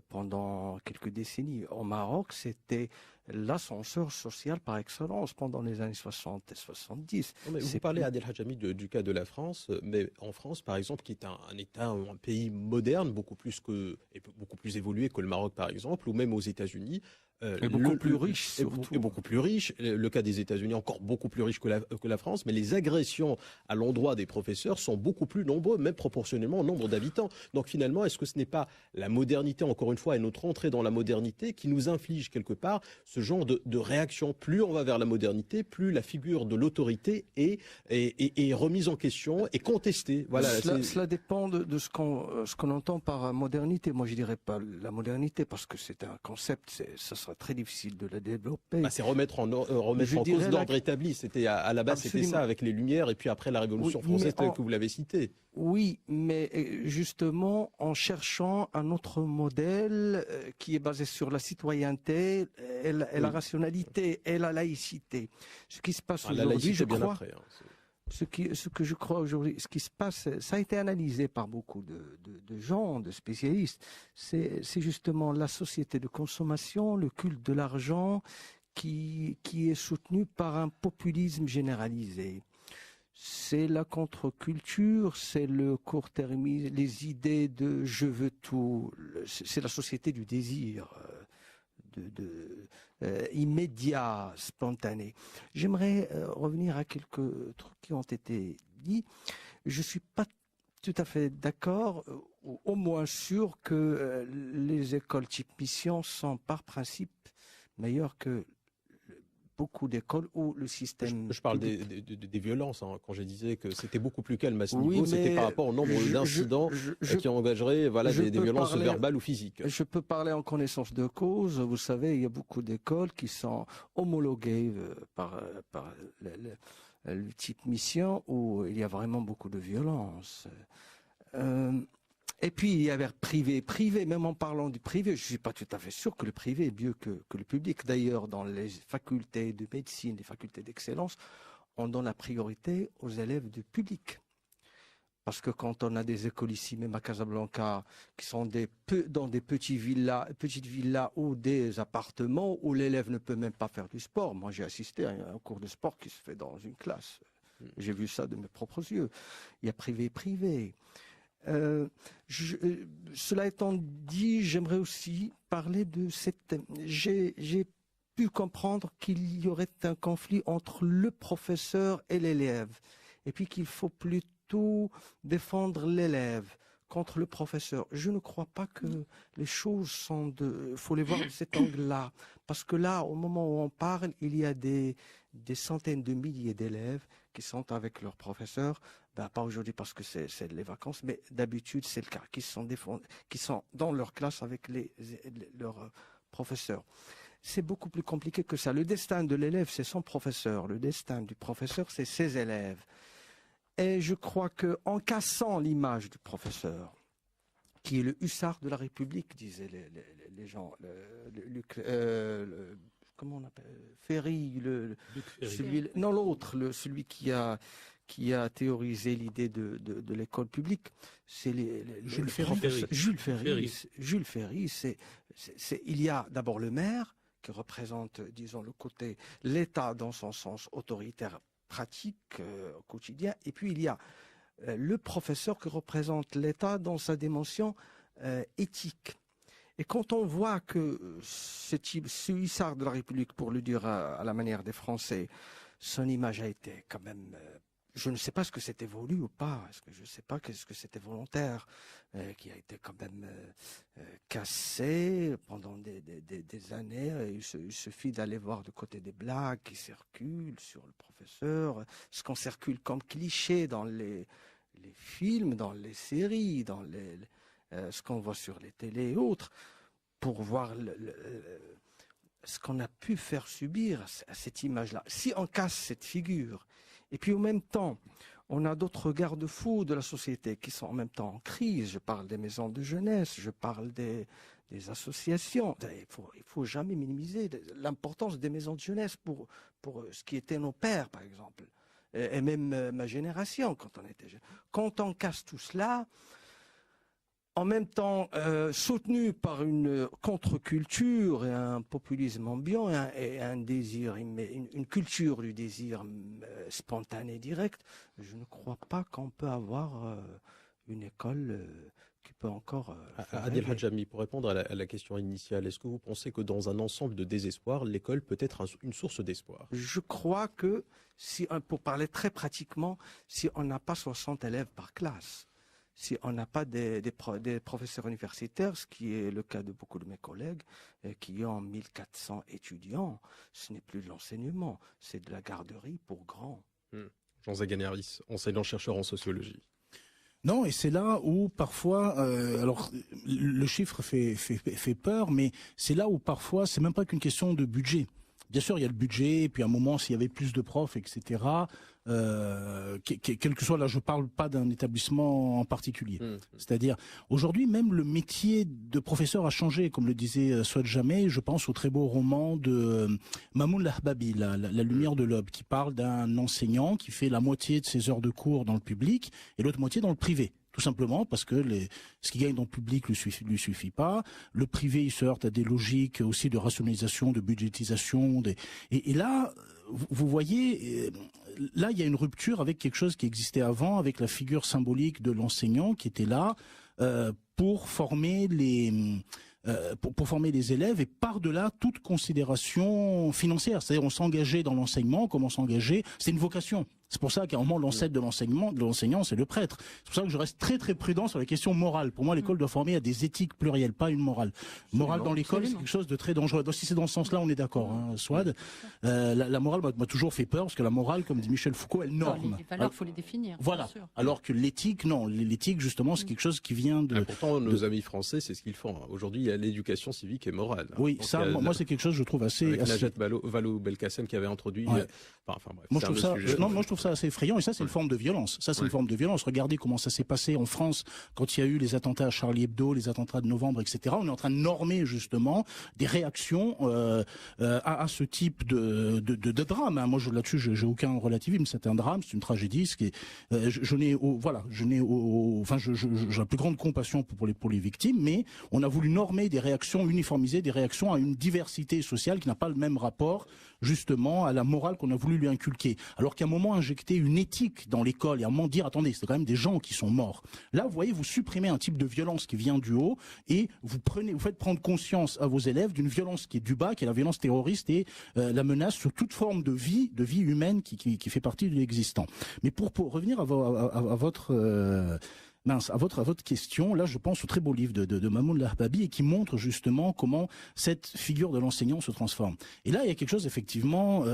S8: pendant quelques décennies. Au Maroc, c'était l'ascenseur social par excellence pendant les années 60 et 70.
S2: Non, mais vous parlez, Adel Hadjami, du cas de la France, mais en France, par exemple, qui est un État ou un pays moderne, beaucoup plus évolué que le Maroc, par exemple, ou même aux États-Unis,
S8: et beaucoup plus riche, surtout.
S2: Et beaucoup plus riche. Le cas des États-Unis, encore beaucoup plus riche que la France, mais les agressions à l'endroit des professeurs sont beaucoup plus nombreux, même proportionnellement au nombre d'habitants. Donc finalement, est-ce que ce n'est pas la modernité, encore une fois, et notre entrée dans la modernité qui nous inflige quelque part ce genre de réaction? Plus on va vers la modernité, plus la figure de l'autorité est remise en question et contestée. Voilà,
S8: cela dépend de ce qu'on entend par modernité. Moi, je dirais pas la modernité parce que c'est un concept, ça sera très difficile de la développer.
S2: C'est remettre en cause l'ordre établi. C'était à la base, c'était ça avec les Lumières et puis après la Révolution française telle que vous l'avez cité.
S8: Oui, mais justement en cherchant un autre modèle qui est basé sur la citoyenneté et la rationalité et la laïcité. Ce qui se passe aujourd'hui, je crois. Ce que je crois aujourd'hui, ce qui se passe, ça a été analysé par beaucoup de gens, de spécialistes. C'est justement la société de consommation, le culte de l'argent qui est soutenu par un populisme généralisé. C'est la contre-culture, c'est le court-termisme, les idées de je veux tout. C'est la société du désir. Immédiat, spontané. J'aimerais revenir à quelques trucs qui ont été dit. Je ne suis pas tout à fait d'accord, ou au moins sûr que les écoles type mission sont par principe meilleures que beaucoup d'écoles où le système...
S2: Je parle des violences, hein. Quand je disais que c'était beaucoup plus calme à ce niveau, c'était par rapport au nombre d'incidents qui engageraient des violences verbales ou physiques.
S8: Je peux parler en connaissance de cause. Vous savez, il y a beaucoup d'écoles qui sont homologuées par le type mission où il y a vraiment beaucoup de violence. Et puis, il y avait privé, même en parlant du privé, je ne suis pas tout à fait sûr que le privé est mieux que le public. D'ailleurs, dans les facultés de médecine, les facultés d'excellence, on donne la priorité aux élèves du public. Parce que quand on a des écoles ici, même à Casablanca, qui sont dans des petites villas ou des appartements où l'élève ne peut même pas faire du sport. Moi, j'ai assisté à un cours de sport qui se fait dans une classe. J'ai vu ça de mes propres yeux. Il y a privé. Cela étant dit, j'aimerais aussi parler de cette... J'ai pu comprendre qu'il y aurait un conflit entre le professeur et l'élève, et puis qu'il faut plutôt défendre l'élève contre le professeur. Je ne crois pas que les choses sont faut les voir de cet angle-là, parce que là, au moment où on parle, il y a des centaines de milliers d'élèves qui sont avec leurs professeurs. Pas aujourd'hui parce que c'est les vacances, mais d'habitude c'est le cas, qui sont dans leur classe avec leurs professeurs. C'est beaucoup plus compliqué que ça. Le destin de l'élève, c'est son professeur. Le destin du professeur, c'est ses élèves. Et je crois qu'en cassant l'image du professeur, qui est le hussard de la République, disaient les gens, comment on appelle, Ferry, celui qui qui a théorisé l'idée de l'école publique. C'est
S7: Jules Ferry.
S8: Jules Ferry, il y a d'abord le maire, qui représente, disons, l'État dans son sens autoritaire pratique au quotidien, et puis il y a le professeur qui représente l'État dans sa dimension éthique. Et quand on voit que ce hussard de la République, pour le dire à la manière des Français, son image a été quand même... je ne sais pas ce que c'était voulu ou pas, je ne sais pas qu'est-ce que c'était volontaire, qui a été quand même cassé pendant des années. Il suffit d'aller voir du côté des blagues qui circulent sur le professeur, ce qu'on circule comme cliché dans les films, dans les séries, dans ce qu'on voit sur les télés et autres, pour voir ce qu'on a pu faire subir à cette image-là. Si on casse cette figure, et puis en même temps, on a d'autres garde-fous de la société qui sont en même temps en crise. Je parle des maisons de jeunesse, je parle des associations. Il faut jamais minimiser l'importance des maisons de jeunesse pour ce qui était nos pères, par exemple, et même ma génération quand on était jeune. Quand on casse tout cela, en même temps soutenu par une contre-culture et un populisme ambiant et un désir, une culture du désir spontané direct, je ne crois pas qu'on peut avoir une école qui peut encore...
S2: Adel Hadjami, pour répondre à la question initiale, est-ce que vous pensez que dans un ensemble de désespoir, l'école peut être une source d'espoir?
S8: Je crois que, pour parler très pratiquement, si on n'a pas 60 élèves par classe, si on n'a pas des professeurs universitaires, ce qui est le cas de beaucoup de mes collègues, qui ont 1400 étudiants, ce n'est plus de l'enseignement, c'est de la garderie pour grands.
S2: Jean Zaganeris, enseignant-chercheur en sociologie.
S7: Non, et c'est là où parfois, alors le chiffre fait peur, mais c'est là où parfois, c'est même pas qu'une question de budget. Bien sûr, il y a le budget, et puis à un moment, s'il y avait plus de profs, etc., quel que soit, là, je parle pas d'un établissement en particulier. C'est-à-dire, aujourd'hui, même le métier de professeur a changé, comme le disait Souad Jameh. Je pense au très beau roman de Mamoun Lahbabi, la lumière de l'aube, qui parle d'un enseignant qui fait la moitié de ses heures de cours dans le public et l'autre moitié dans le privé. Tout simplement parce que ce qu'il gagne dans le public lui suffit pas. Le privé, il se heurte à des logiques aussi de rationalisation, de budgétisation. Et là, vous voyez, là, il y a une rupture avec quelque chose qui existait avant, avec la figure symbolique de l'enseignant qui était là pour former pour former les élèves et par-delà toute considération financière. C'est-à-dire on s'engageait dans l'enseignement, comment s'engager, c'est une vocation. C'est pour ça qu'à un moment, l'ancêtre de l'enseignant, c'est le prêtre. C'est pour ça que je reste très très prudent sur la question morale. Pour moi, l'école doit former à des éthiques plurielles, pas une morale. Morale dans l'école, c'est quelque chose de très dangereux. Donc si c'est dans ce sens-là, on est d'accord, hein, Souad. La morale m'a toujours fait peur, parce que la morale, comme dit Michel Foucault, elle norme.
S4: Les valeurs, il faut les définir.
S7: Voilà. Alors que l'éthique, non. L'éthique, justement, c'est quelque chose qui vient de...
S2: pourtant, nos amis français, c'est ce qu'ils font. Aujourd'hui, il y a l'éducation civique et morale.
S7: Oui, donc, ça, moi, c'est quelque chose, je trouve, assez...
S2: Avec Najat Vallaud-Belkacem qui avait introduit...
S7: Ouais.
S2: Enfin, bref,
S7: moi, je trouve ça assez effrayant, et ça, c'est une forme de violence. Ça, c'est une forme de violence. Regardez comment ça s'est passé en France quand il y a eu les attentats à Charlie Hebdo, les attentats de novembre, etc. On est en train de normer, justement, des réactions à ce type de drame. Hein. Moi, là-dessus, j'ai aucun relativisme. C'est un drame, c'est une tragédie. J'ai la plus grande compassion pour les victimes, mais on a voulu normer des réactions, uniformiser des réactions à une diversité sociale qui n'a pas le même rapport, justement, à la morale qu'on a voulu lui inculquer. Alors qu'à un moment, injecter une éthique dans l'école et à un moment dire, attendez, c'est quand même des gens qui sont morts. Là, vous voyez, vous supprimez un type de violence qui vient du haut et vous faites prendre conscience à vos élèves d'une violence qui est du bas, qui est la violence terroriste et la menace sur toute forme de vie humaine qui fait partie de l'existant. Mais pour revenir à votre... à votre question, là je pense au très beau livre de Mamoun Lahbabi et qui montre justement comment cette figure de l'enseignant se transforme. Et là il y a quelque chose effectivement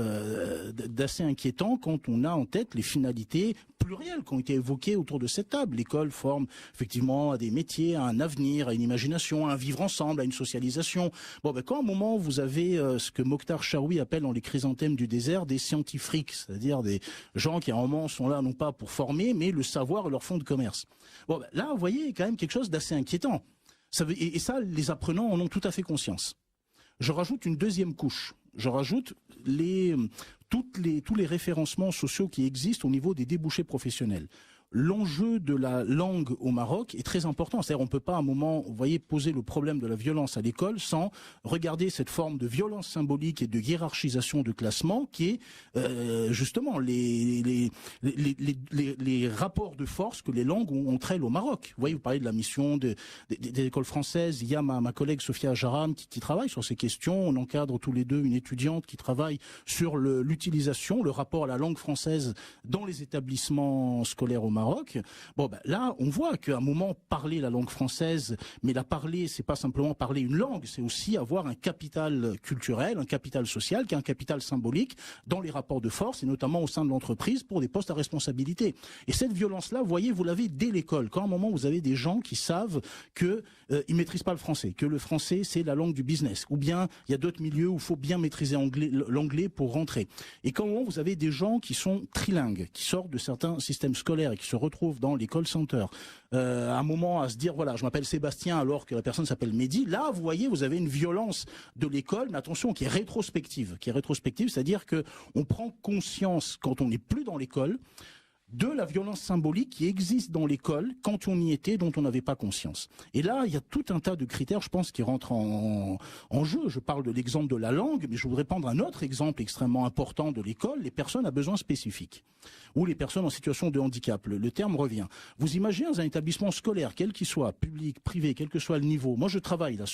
S7: d'assez inquiétant quand on a en tête les finalités plurielles qui ont été évoquées autour de cette table. L'école forme effectivement à des métiers, à un avenir, à une imagination, à un vivre ensemble, à une socialisation. Bon, quand à un moment vous avez ce que Mokhtar Charoui appelle dans les chrysanthèmes du désert des scientifiques, c'est-à-dire des gens qui à un moment sont là non pas pour former, mais le savoir et leur fonds de commerce. Bon, là, vous voyez, il y a quand même quelque chose d'assez inquiétant. Et ça, les apprenants en ont tout à fait conscience. Je rajoute une deuxième couche. Je rajoute tous les référencements sociaux qui existent au niveau des débouchés professionnels. L'enjeu de la langue au Maroc est très important. C'est-à-dire, on peut pas à un moment, vous voyez, poser le problème de la violence à l'école sans regarder cette forme de violence symbolique et de hiérarchisation de classement qui est justement les rapports de force que les langues ont entre elles au Maroc. Vous voyez, vous parlez de la mission des écoles françaises. Il y a ma collègue Sophia Jaram qui travaille sur ces questions. On encadre tous les deux une étudiante qui travaille sur l'utilisation, le rapport à la langue française dans les établissements scolaires au Maroc. Bon, ben, là, on voit qu'à un moment, parler la langue française, mais la parler, c'est pas simplement parler une langue, c'est aussi avoir un capital culturel, un capital social, qui est un capital symbolique dans les rapports de force, et notamment au sein de l'entreprise, pour des postes à responsabilité. Et cette violence-là, vous voyez, vous l'avez dès l'école. Quand à un moment, vous avez des gens qui savent que ils maîtrisent pas le français, que le français, c'est la langue du business, ou bien il y a d'autres milieux où il faut bien maîtriser l'anglais pour rentrer. Et quand à un moment, vous avez des gens qui sont trilingues, qui sortent de certains systèmes scolaires et qui se retrouvent dans les call centers, à un moment à se dire voilà, je m'appelle Sébastien alors que la personne s'appelle Mehdi. Là, vous voyez, vous avez une violence de l'école, mais attention, qui est rétrospective, c'est-à-dire que on prend conscience quand on n'est plus dans l'école de la violence symbolique qui existe dans l'école quand on y était, dont on n'avait pas conscience. Et là, il y a tout un tas de critères, je pense, qui rentrent en jeu. Je parle de l'exemple de la langue, mais je voudrais prendre un autre exemple extrêmement important de l'école, les personnes à besoins spécifiques, ou les personnes en situation de handicap. Le terme revient. Vous imaginez dans un établissement scolaire, quel qu'il soit, public, privé, quel que soit le niveau. Moi, je travaille là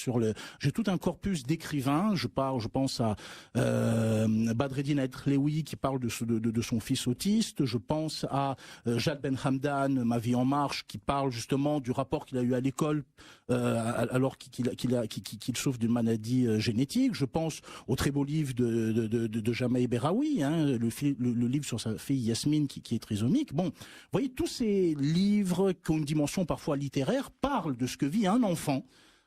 S7: j'ai tout un corpus d'écrivains. Je pense à Badreddine Aitlewi qui parle de son fils autiste. Je pense à Jad Ben Hamdan, Ma vie en marche, qui parle justement du rapport qu'il a eu à l'école alors qu'il souffre d'une maladie génétique. Je pense au très beau livre de Jamaï Beraoui, le livre sur sa fille Yasmine qui est trisomique. Bon, vous voyez, tous ces livres qui ont une dimension parfois littéraire parlent de ce que vit un enfant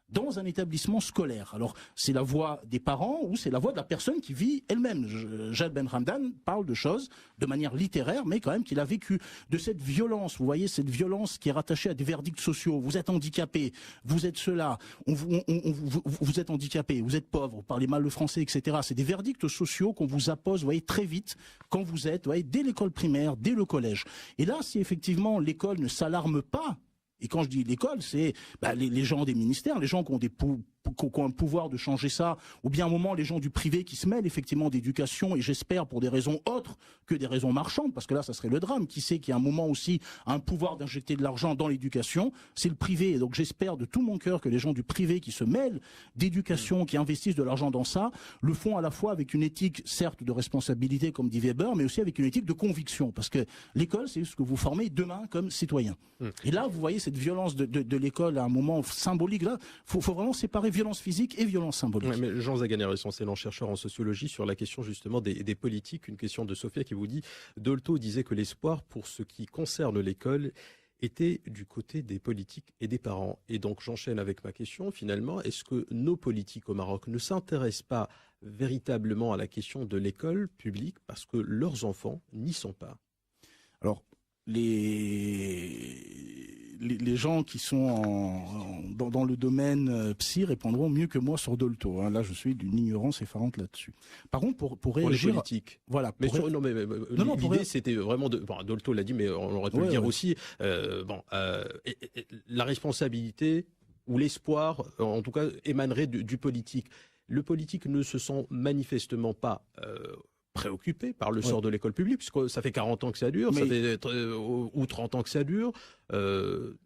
S7: dans un établissement scolaire. Alors, c'est la voix des parents ou c'est la voix de la personne qui vit elle-même. Jad Ben Hamdan parle de choses de manière littéraire, mais quand même qu'il a vécu. De cette violence, vous voyez, cette violence qui est rattachée à des verdicts sociaux. Vous êtes handicapé, vous êtes cela, vous êtes handicapé, vous êtes pauvre, vous parlez mal le français, etc. C'est des verdicts sociaux qu'on vous appose, vous voyez, très vite quand vous êtes, vous voyez, dès l'école primaire, dès le collège. Et là, si effectivement l'école ne s'alarme pas, et quand je dis l'école, c'est les gens des ministères, les gens qui ont un pouvoir de changer ça, ou bien à un moment les gens du privé qui se mêlent effectivement d'éducation, et j'espère pour des raisons autres que des raisons marchandes, parce que là ça serait le drame. Qui sait qu'il y a un moment aussi un pouvoir d'injecter de l'argent dans l'éducation, c'est le privé. Et donc j'espère de tout mon cœur que les gens du privé qui se mêlent d'éducation, qui investissent de l'argent dans ça, le font à la fois avec une éthique certes de responsabilité comme dit Weber, mais aussi avec une éthique de conviction, parce que l'école c'est ce que vous formez demain comme citoyen. Et là vous voyez cette violence de l'école à un moment symbolique. Là, faut vraiment séparer violence physique et violence symbolique.
S2: Ouais, mais Jean Zaganer est excellent chercheur en sociologie sur la question justement des politiques. Une question de Sophia qui vous dit Dolto disait que l'espoir pour ce qui concerne l'école était du côté des politiques et des parents. Et donc j'enchaîne avec ma question finalement. Est-ce que nos politiques au Maroc ne s'intéressent pas véritablement à la question de l'école publique parce que leurs enfants n'y sont pas?
S7: Alors, les gens qui sont dans le domaine psy répondront mieux que moi sur Dolto. Là, je suis d'une ignorance effarante là-dessus. Par contre, pour réagir...
S2: les politiques.
S7: Voilà.
S2: L'idée, c'était vraiment de... Bon, Dolto l'a dit, mais on aurait pu le dire aussi. La responsabilité ou l'espoir, en tout cas, émanerait du politique. Le politique ne se sent manifestement pas... préoccupé par le sort de l'école publique, puisque ça fait 40 ans que ça dure, ça fait ou 30 ans que ça dure.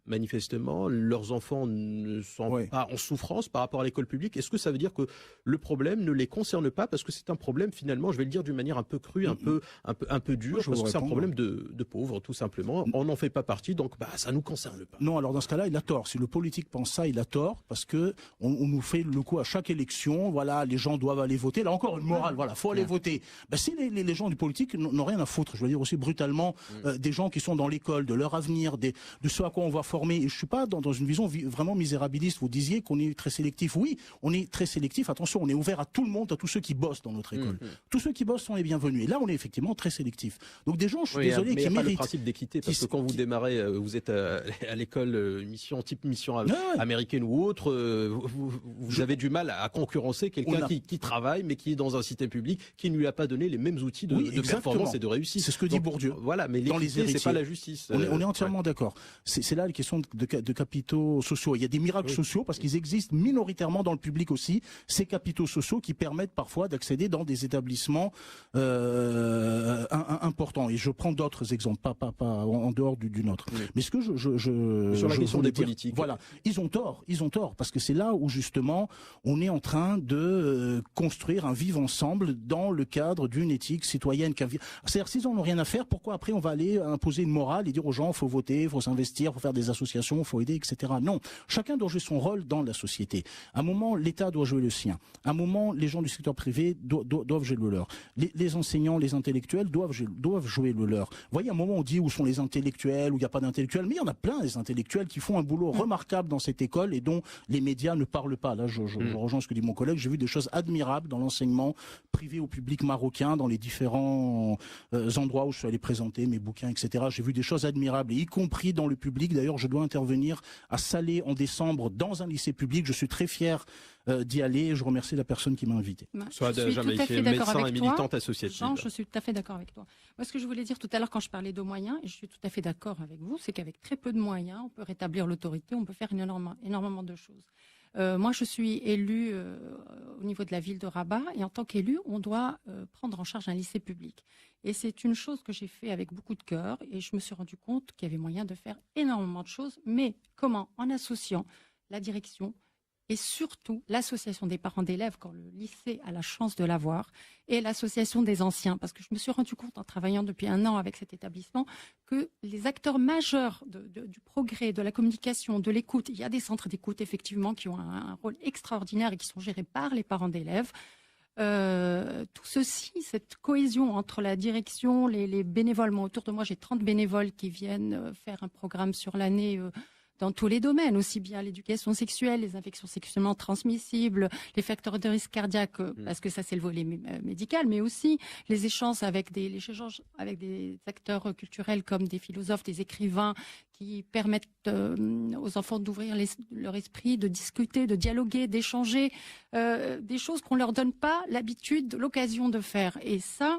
S2: Manifestement, leurs enfants ne sont pas en souffrance par rapport à l'école publique. Est-ce que ça veut dire que le problème ne les concerne pas parce que c'est un problème finalement, je vais le dire d'une manière un peu crue, un peu dure, parce que c'est un problème de pauvres tout simplement. On n'en fait pas partie, donc ça nous concerne pas.
S7: Non, alors dans ce cas-là, il a tort. Si le politique pense ça, il a tort, parce que on nous fait le coup à chaque élection. Voilà, les gens doivent aller voter. Là encore une morale. Voilà, faut aller voter. Si les gens du politique n'ont rien à foutre, je veux dire aussi brutalement, des gens qui sont dans l'école, de leur avenir, de ce à quoi on va former. Et je suis pas dans une vision vraiment misérabiliste. Vous disiez qu'on est très sélectif. Oui, on est très sélectif. Attention, on est ouvert à tout le monde, à tous ceux qui bossent dans notre école. Tous ceux qui bossent sont les bienvenus. Et là, on est effectivement très sélectif. Donc des gens, je suis désolé, qui méritent.
S2: Mais il y a pas le principe d'équité, parce que quand vous démarrez, vous êtes à l'école, type mission américaine ou autre, vous avez du mal à concurrencer quelqu'un qui travaille, mais qui est dans un système public, qui ne lui a pas donné les mêmes outils de
S7: exactement.
S2: performance et de réussite.
S7: C'est ce que dit Bourdieu.
S2: Voilà, mais l'équité, c'est pas la justice.
S7: On est entièrement d'accord. C'est là les questions de capitaux sociaux. Il y a des miracles sociaux parce qu'ils existent minoritairement dans le public aussi. Ces capitaux sociaux qui permettent parfois d'accéder dans des établissements importants. Et je prends d'autres exemples, pas en dehors du nôtre. Oui. Mais ce que
S2: sur la question des politiques,
S7: voilà, ils ont tort parce que c'est là où justement on est en train de construire un vivre ensemble dans le cadre d'une éthique citoyenne. C'est-à-dire s'ils n'en ont rien à faire, pourquoi après on va aller imposer une morale et dire aux gens il faut voter, il faut s'investir, il faut faire des associations, il faut aider, etc. Non, chacun doit jouer son rôle dans la société. À un moment, l'État doit jouer le sien. À un moment, les gens du secteur privé doivent jouer le leur. Les enseignants, les intellectuels doivent jouer le leur. Vous voyez, à un moment on dit où sont les intellectuels, où il n'y a pas d'intellectuels, mais il y en a plein des intellectuels qui font un boulot remarquable dans cette école et dont les médias ne parlent pas. Là, je rejoins ce que dit mon collègue. J'ai vu des choses admirables dans l'enseignement privé au public marocain, dans les différents endroits où je suis allé présenter mes bouquins, etc. J'ai vu des choses admirables, et y compris dans le public. D'ailleurs, je dois intervenir à Salé en décembre dans un lycée public. Je suis très fier d'y aller et je remercie la personne qui m'a invité.
S4: Soit jamais été médecin et militante
S2: associative.
S4: Jean, je suis tout à fait d'accord avec toi. Moi, ce que je voulais dire tout à l'heure quand je parlais de moyens, et je suis tout à fait d'accord avec vous, c'est qu'avec très peu de moyens, on peut rétablir l'autorité, on peut faire énormément de choses. Moi, je suis élue au niveau de la ville de Rabat, et en tant qu'élue, on doit prendre en charge un lycée public. Et c'est une chose que j'ai fait avec beaucoup de cœur, et je me suis rendu compte qu'il y avait moyen de faire énormément de choses. Mais comment? En associant la direction et surtout l'association des parents d'élèves, quand le lycée a la chance de l'avoir, et l'association des anciens, parce que je me suis rendu compte en travaillant depuis 1 an avec cet établissement que les acteurs majeurs du progrès, de la communication, de l'écoute, il y a des centres d'écoute effectivement qui ont un rôle extraordinaire et qui sont gérés par les parents d'élèves. Tout ceci, cette cohésion entre la direction, les bénévoles, moi autour de moi j'ai 30 bénévoles qui viennent faire un programme sur l'année dans tous les domaines, aussi bien l'éducation sexuelle, les infections sexuellement transmissibles, les facteurs de risque cardiaque, parce que ça c'est le volet médical, mais aussi les échanges avec des acteurs culturels comme des philosophes, des écrivains, qui permettent aux enfants d'ouvrir leur esprit, de discuter, de dialoguer, d'échanger, des choses qu'on leur donne pas l'habitude, l'occasion de faire. Et ça,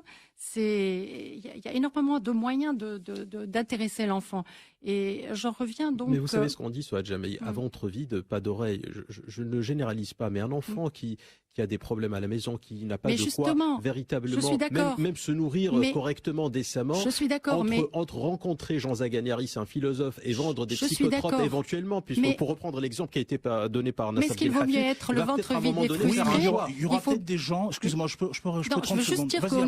S4: il y a énormément de moyens d'intéresser l'enfant. Et j'en reviens donc...
S2: Mais vous savez ce qu'on dit, Souad Jamei, à ventre vide, pas d'oreille. Je ne généralise pas, mais un enfant qui a des problèmes à la maison, qui n'a pas quoi véritablement même se nourrir correctement, décemment.
S4: Je suis d'accord,
S2: entre rencontrer Jean Zaganeris, un philosophe, et vendre des psychotropes éventuellement, puisque pour reprendre l'exemple qui a été donné par Nassar
S4: Belkhafi, mais est-ce qu'il vaut mieux être le ventre vide et frustré?
S7: Il y aura peut-être des gens... Excusez-moi, je peux 30 secondes.
S4: Je veux juste dire qu'au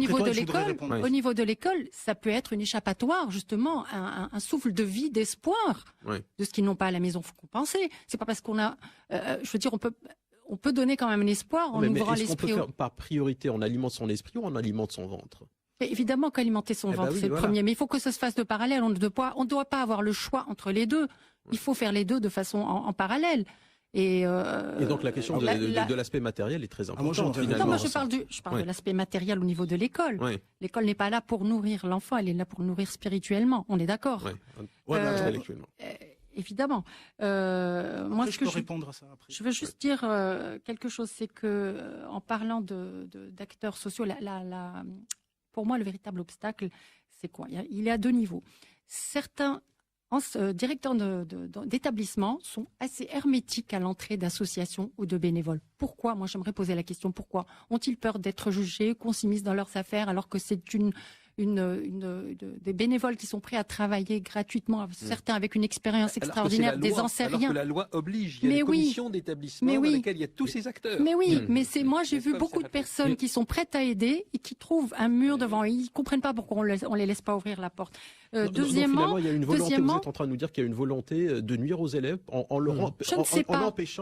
S4: niveau de l'école, ça peut être une échappatoire, justement, un souffle de vie, d'espoir de ce qu'ils n'ont pas à la maison. Il faut compenser. C'est pas parce qu'on a... je veux dire, on peut donner quand même un espoir en ouvrant l'esprit.
S2: On peut faire par priorité, on alimente son esprit ou on alimente son ventre?
S4: Et évidemment qu'alimenter son ventre, c'est le premier. Mais il faut que ça se fasse de parallèle. On ne doit pas avoir le choix entre les deux. Il faut faire les deux de façon en parallèle. Et
S2: donc la question de l'aspect matériel est très importante.
S4: Non, moi je parle de l'aspect matériel au niveau de l'école. L'école n'est pas là pour nourrir l'enfant, elle est là pour le nourrir spirituellement. On est d'accord.
S2: Intellectuellement.
S4: Évidemment.
S7: Moi, je peux répondre à ça après.
S4: Je veux juste dire quelque chose, c'est que en parlant d'acteurs sociaux, pour moi le véritable obstacle, c'est quoi? Il y a 2 niveaux. Certains directeurs d'établissements sont assez hermétiques à l'entrée d'associations ou de bénévoles. Pourquoi? Moi, j'aimerais poser la question. Pourquoi? Ont-ils peur d'être jugés, qu'on s'immisce dans leurs affaires, alors que c'est des bénévoles qui sont prêts à travailler gratuitement, certains avec une expérience extraordinaire, des enseignants.
S3: Alors que la loi oblige, il y a des commissions d'établissement dans lesquelles il y a tous ces acteurs.
S4: Mais moi j'ai vu beaucoup de personnes qui sont prêtes à aider et qui trouvent un mur devant. Ils comprennent pas pourquoi on les laisse pas ouvrir la porte.
S2: Deuxièmement, il y a une volonté. Vous êtes en train de nous dire qu'il y a une volonté de nuire aux élèves en l'empêchant.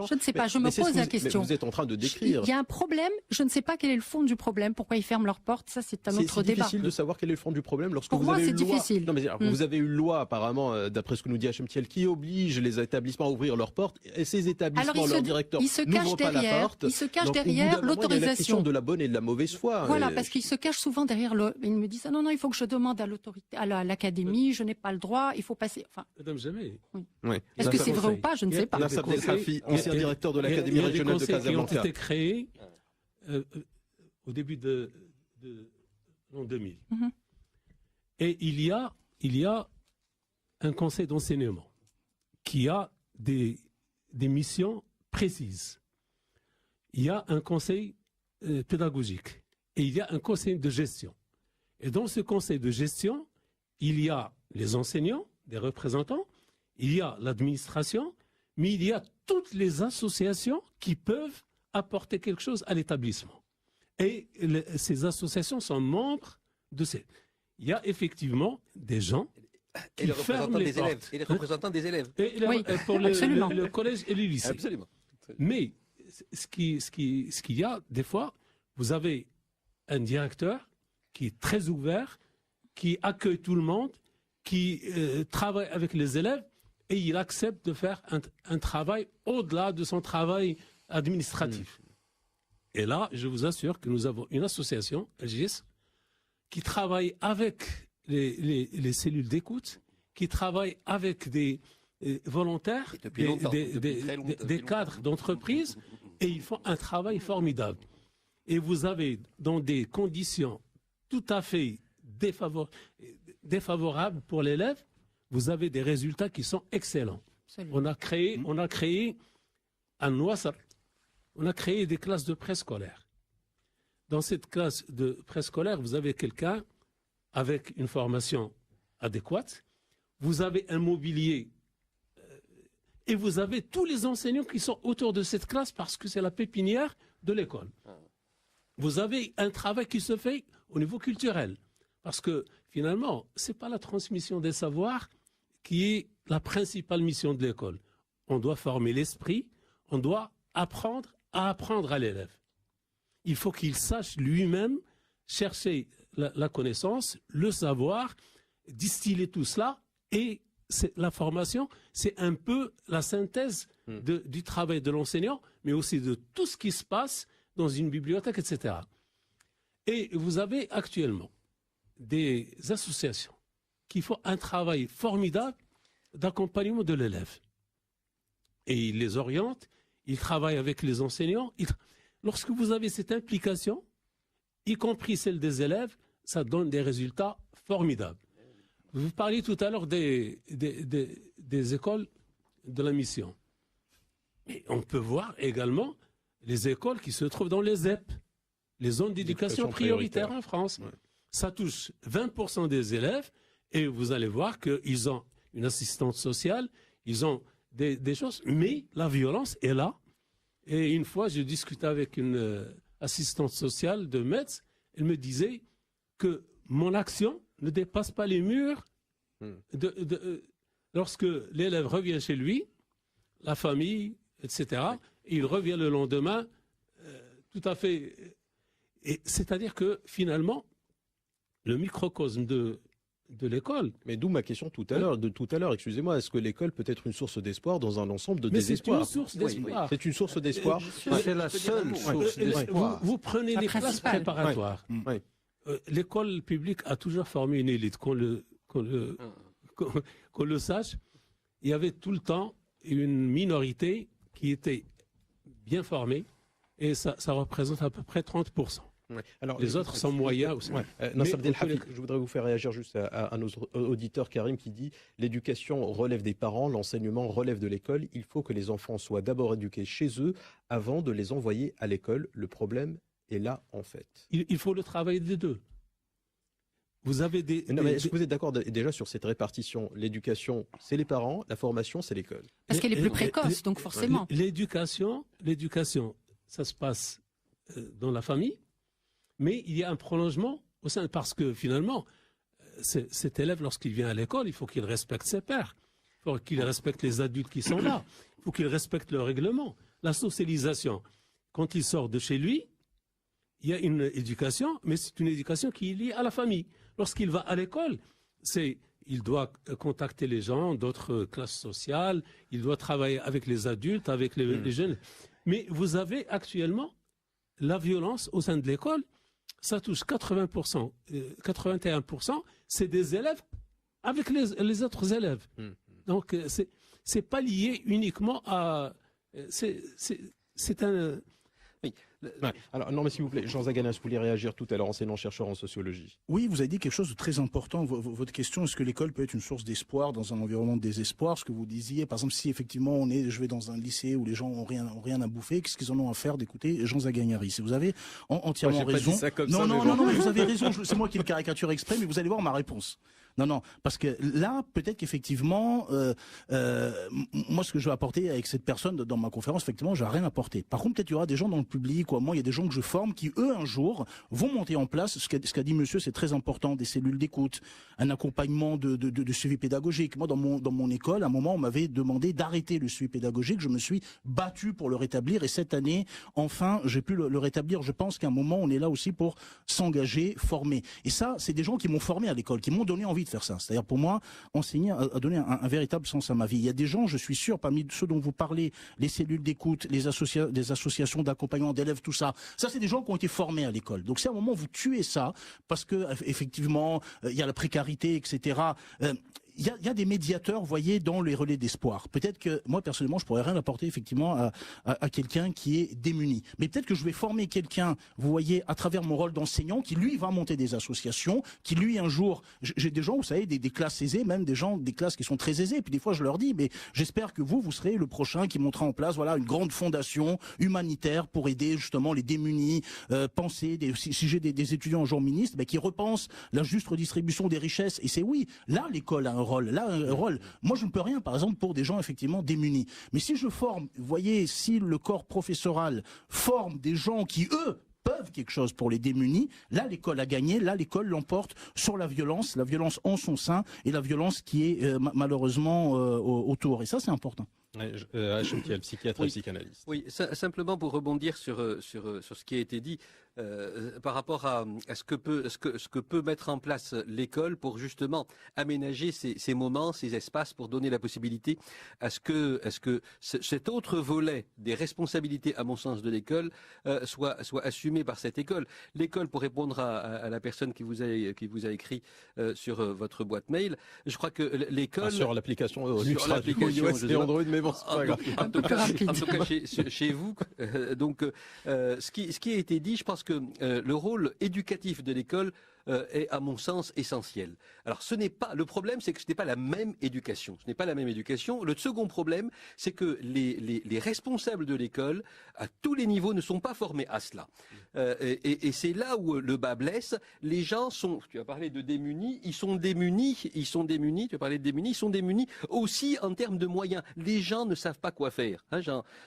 S4: Je ne sais pas. Je me pose la question.
S2: Mais vous êtes en train de décrire.
S4: Il y a un problème. Je ne sais pas quel est le fond du problème. Pourquoi ils ferment leurs portes? Ça, c'est un autre débat.
S2: C'est difficile de savoir quel est le fond du problème lorsque vous avez une loi. Non, mais vous avez une loi apparemment, d'après ce que nous dit Hachem Thiel, qui oblige les établissements à ouvrir leurs portes, et ces établissements, leurs directeurs n'ouvrent pas la porte.
S4: Ils se cachent derrière l'autorisation.
S2: Il y a la question de la bonne et de la mauvaise foi.
S4: Voilà, parce qu'ils se cachent souvent derrière ils me disent non, il faut que je demande à l'autorité, à l'académie, je n'ai pas le droit, il faut passer. Enfin.
S6: Madame Jamei.
S4: Oui. Est-ce que c'est vrai ou pas? Je ne sais pas.
S2: Nassar Belkhafi, ancien directeur de l'académie régionale de Casablanca.
S6: Qui ont été créés au début de l'an 2000. Et il y a un conseil d'enseignement qui a des missions précises. Il y a un conseil pédagogique et il y a un conseil de gestion. Et dans ce conseil de gestion, il y a les enseignants, des représentants, il y a l'administration, mais il y a toutes les associations qui peuvent apporter quelque chose à l'établissement. Et ces associations sont membres de ces... Il y a effectivement des gens qui ferment les portes.
S3: Et les représentants des élèves.
S6: Pour
S4: absolument.
S6: le collège et le lycée.
S3: Absolument.
S6: Mais ce qu'il y a, des fois, vous avez un directeur qui est très ouvert, qui accueille tout le monde, qui travaille avec les élèves, et il accepte de faire un travail au-delà de son travail administratif. Et là, je vous assure que nous avons une association, LGS, qui travaille avec les cellules d'écoute, qui travaille avec des volontaires, des cadres d'entreprise, et ils font un travail formidable. Et vous avez, dans des conditions tout à fait défavorables pour l'élève, vous avez des résultats qui sont excellents. On a créé à Nouassar, on a créé des classes de préscolaire. Dans cette classe de préscolaire, vous avez quelqu'un avec une formation adéquate, vous avez un mobilier et vous avez tous les enseignants qui sont autour de cette classe parce que c'est la pépinière de l'école. Vous avez un travail qui se fait au niveau culturel parce que finalement, ce n'est pas la transmission des savoirs qui est la principale mission de l'école. On doit former l'esprit, on doit apprendre à apprendre à l'élève. Il faut qu'il sache lui-même chercher la connaissance, le savoir, distiller tout cela. Et la formation, c'est un peu la synthèse du travail de l'enseignant, mais aussi de tout ce qui se passe dans une bibliothèque, etc. Et vous avez actuellement des associations qui font un travail formidable d'accompagnement de l'élève. Et ils les orientent, ils travaillent avec les enseignants. Lorsque vous avez cette implication, y compris celle des élèves, ça donne des résultats formidables. Vous parliez tout à l'heure des écoles de la mission. Mais on peut voir également les écoles qui se trouvent dans les ZEP, les zones d'éducation prioritaire en France. Ouais. Ça touche 20% des élèves et vous allez voir qu'ils ont une assistante sociale, ils ont des choses, mais la violence est là. Et une fois, je discutais avec une assistante sociale de Metz, elle me disait que mon action ne dépasse pas les murs. Lorsque l'élève revient chez lui, la famille, etc., et il revient le lendemain, tout à fait. C'est-à-dire que finalement, le microcosme de l'école.
S2: Mais d'où ma question tout à l'heure, excusez-moi, est-ce que l'école peut être une source d'espoir dans un ensemble de désespoir?
S6: C'est une source d'espoir.
S2: C'est une source d'espoir.
S8: C'est la seule source d'espoir.
S6: Vous prenez les classes préparatoires. L'école publique a toujours formé une élite, qu'on le sache. Il y avait tout le temps une minorité qui était bien formée et ça représente à peu près 30%.
S2: Ouais. Alors,
S6: les autres sont moyens aussi.
S2: Nassar Abdelhafid, je voudrais vous faire réagir juste à nos auditeurs, Karim, qui dit « L'éducation relève des parents, l'enseignement relève de l'école. Il faut que les enfants soient d'abord éduqués chez eux avant de les envoyer à l'école. Le problème est là, en fait. »
S6: Il faut le travail des deux. Vous avez
S2: est-ce que vous êtes d'accord déjà sur cette répartition? L'éducation, c'est les parents, la formation, c'est l'école.
S4: Parce qu'elle est plus précoce, donc forcément.
S6: L'éducation, ça se passe dans la famille. Mais il y a un prolongement au sein, parce que finalement, cet élève, lorsqu'il vient à l'école, il faut qu'il respecte ses pairs, il faut qu'il respecte les adultes qui sont là, il faut qu'il respecte le règlement, la socialisation. Quand il sort de chez lui, il y a une éducation, mais c'est une éducation qui est liée à la famille. Lorsqu'il va à l'école, il doit contacter les gens d'autres classes sociales, il doit travailler avec les adultes, avec les jeunes. Mais vous avez actuellement la violence au sein de l'école. Ça touche 80%, 81%, c'est des élèves avec les autres élèves. Donc, c'est pas lié uniquement à... C'est un...
S3: Oui,
S2: Ouais. Alors, non, mais s'il vous plaît, Jean Zaganas, vous vouliez réagir tout à l'heure, enseignant-chercheur en sociologie.
S7: Oui, vous avez dit quelque chose de très important. Votre question, est-ce que l'école peut être une source d'espoir dans un environnement de désespoir? Ce que vous disiez, par exemple, si effectivement je vais dans un lycée où les gens ont rien à bouffer, qu'est-ce qu'ils en ont à faire d'écouter Jean Zagagnari? Vous avez entièrement raison.
S2: Pas dit ça comme
S7: non,
S2: ça,
S7: non, vous avez raison. C'est moi qui le caricature exprès, mais vous allez voir ma réponse. Non, parce que là, peut-être qu'effectivement, moi, ce que je vais apporter avec cette personne dans ma conférence, effectivement, je n'ai rien apporté. Par contre, peut-être il y aura des gens dans le public, ou moi, il y a des gens que je forme qui, eux, un jour, vont monter en place, ce qu'a dit monsieur, c'est très important, des cellules d'écoute, un accompagnement de suivi pédagogique. Moi, dans mon école, à un moment, on m'avait demandé d'arrêter le suivi pédagogique. Je me suis battu pour le rétablir, et cette année, enfin, j'ai pu le rétablir. Je pense qu'à un moment, on est là aussi pour s'engager, former. Et ça, c'est des gens qui m'ont formé à l'école, qui m'ont donné envie de faire ça. C'est-à-dire pour moi, enseigner a donné un véritable sens à ma vie. Il y a des gens, je suis sûr, parmi ceux dont vous parlez, les cellules d'écoute, les associations d'accompagnement d'élèves, tout ça, c'est des gens qui ont été formés à l'école. Donc si à un moment vous tuez ça, parce que effectivement, il y a la précarité, etc., il y a des médiateurs, vous voyez, dans les relais d'espoir. Peut-être que moi, personnellement, je pourrais rien apporter, effectivement, à quelqu'un qui est démuni. Mais peut-être que je vais former quelqu'un, vous voyez, à travers mon rôle d'enseignant, qui, lui, va monter des associations, qui, lui, un jour... J'ai des gens, vous savez, des classes aisées, même des classes qui sont très aisées. Et puis des fois, je leur dis, mais j'espère que vous serez le prochain qui montera en place, voilà, une grande fondation humanitaire pour aider, justement, les démunis, penser, si j'ai des étudiants en genre ministre, qui repensent la juste redistribution des richesses. Et c'est là, l'école a un rôle. Moi, je ne peux rien, par exemple, pour des gens effectivement démunis. Mais si je forme, vous voyez, si le corps professoral forme des gens qui, eux, peuvent quelque chose pour les démunis, là, l'école a gagné, là, l'école l'emporte sur la violence en son sein et la violence qui est malheureusement autour. Et ça, c'est important.
S2: Hachem Thiel, psychiatre et psychanalyste.
S3: Oui, simplement pour rebondir sur ce qui a été dit, par rapport à ce que peut mettre en place l'école pour justement aménager ces moments, ces espaces, pour donner la possibilité à ce que cet autre volet des responsabilités, à mon sens, de l'école soit assumé par cette école. L'école, pour répondre à la personne qui vous a écrit sur votre boîte mail, je crois que l'école...
S2: sur l'application iOS et Android, mais bon, c'est pas grave.
S3: En tout cas, chez vous. Donc, ce qui a été dit, je pense que le rôle éducatif de l'école est, à mon sens, essentiel. Alors, le problème, c'est que ce n'est pas la même éducation. Ce n'est pas la même éducation. Le second problème, c'est que les responsables de l'école, à tous les niveaux, ne sont pas formés à cela. Et c'est là où le bas blesse. Les gens sont, tu as parlé de démunis, ils sont démunis, tu as parlé de démunis, ils sont démunis aussi en termes de moyens. Les gens ne savent pas quoi faire. Hein,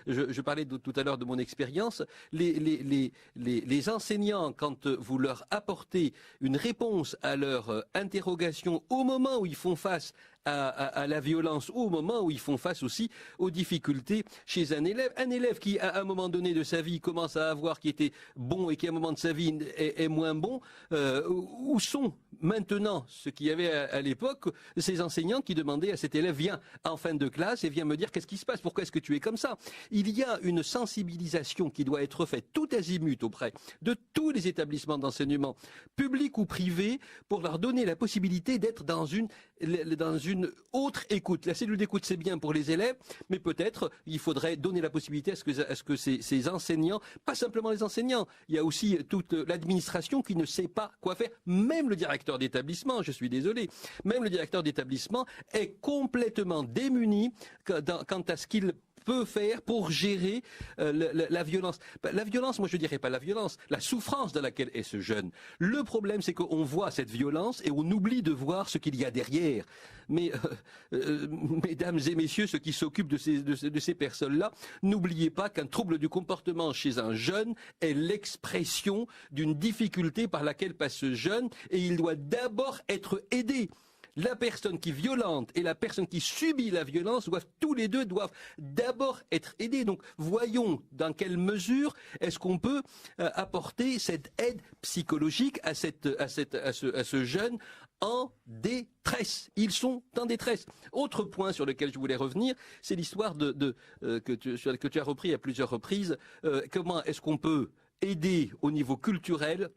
S3: je parlais tout à l'heure de mon expérience. Les enseignants, quand vous leur apportez une réponse à leur interrogation au moment où ils font face à la violence, ou au moment où ils font face aussi aux difficultés chez un élève qui, à un moment donné de sa vie, commence à avoir qui était bon et qui, à un moment de sa vie, est moins bon, où sont maintenant ce qu'il y avait à l'époque, ces enseignants qui demandaient à cet élève, viens en fin de classe et viens me dire qu'est-ce qui se passe, pourquoi est-ce que tu es comme ça. Il y a une sensibilisation qui doit être faite tout azimut auprès de tous les établissements d'enseignement, publics ou privés, pour leur donner la possibilité d'être dans une autre écoute. La cellule d'écoute, c'est bien pour les élèves, mais peut-être il faudrait donner la possibilité à ce que ces enseignants, pas simplement les enseignants, il y a aussi toute l'administration qui ne sait pas quoi faire, même le directeur d'établissement, je suis désolé, même le directeur d'établissement est complètement démuni quant à ce qu'il peut faire pour gérer la violence. La violence, moi je dirais pas la violence, la souffrance dans laquelle est ce jeune. Le problème, c'est qu'on voit cette violence et on oublie de voir ce qu'il y a derrière. Mais mesdames et messieurs, ceux qui s'occupent de ces personnes-là, n'oubliez pas qu'un trouble du comportement chez un jeune est l'expression d'une difficulté par laquelle passe ce jeune, et il doit d'abord être aidé. La personne qui violente et la personne qui subit la violence tous les deux doivent d'abord être aidés. Donc voyons dans quelle mesure est-ce qu'on peut apporter cette aide psychologique à ce jeune en détresse. Ils sont en détresse. Autre point sur lequel je voulais revenir, c'est l'histoire que tu as repris à plusieurs reprises. Comment est-ce qu'on peut aider au niveau culturel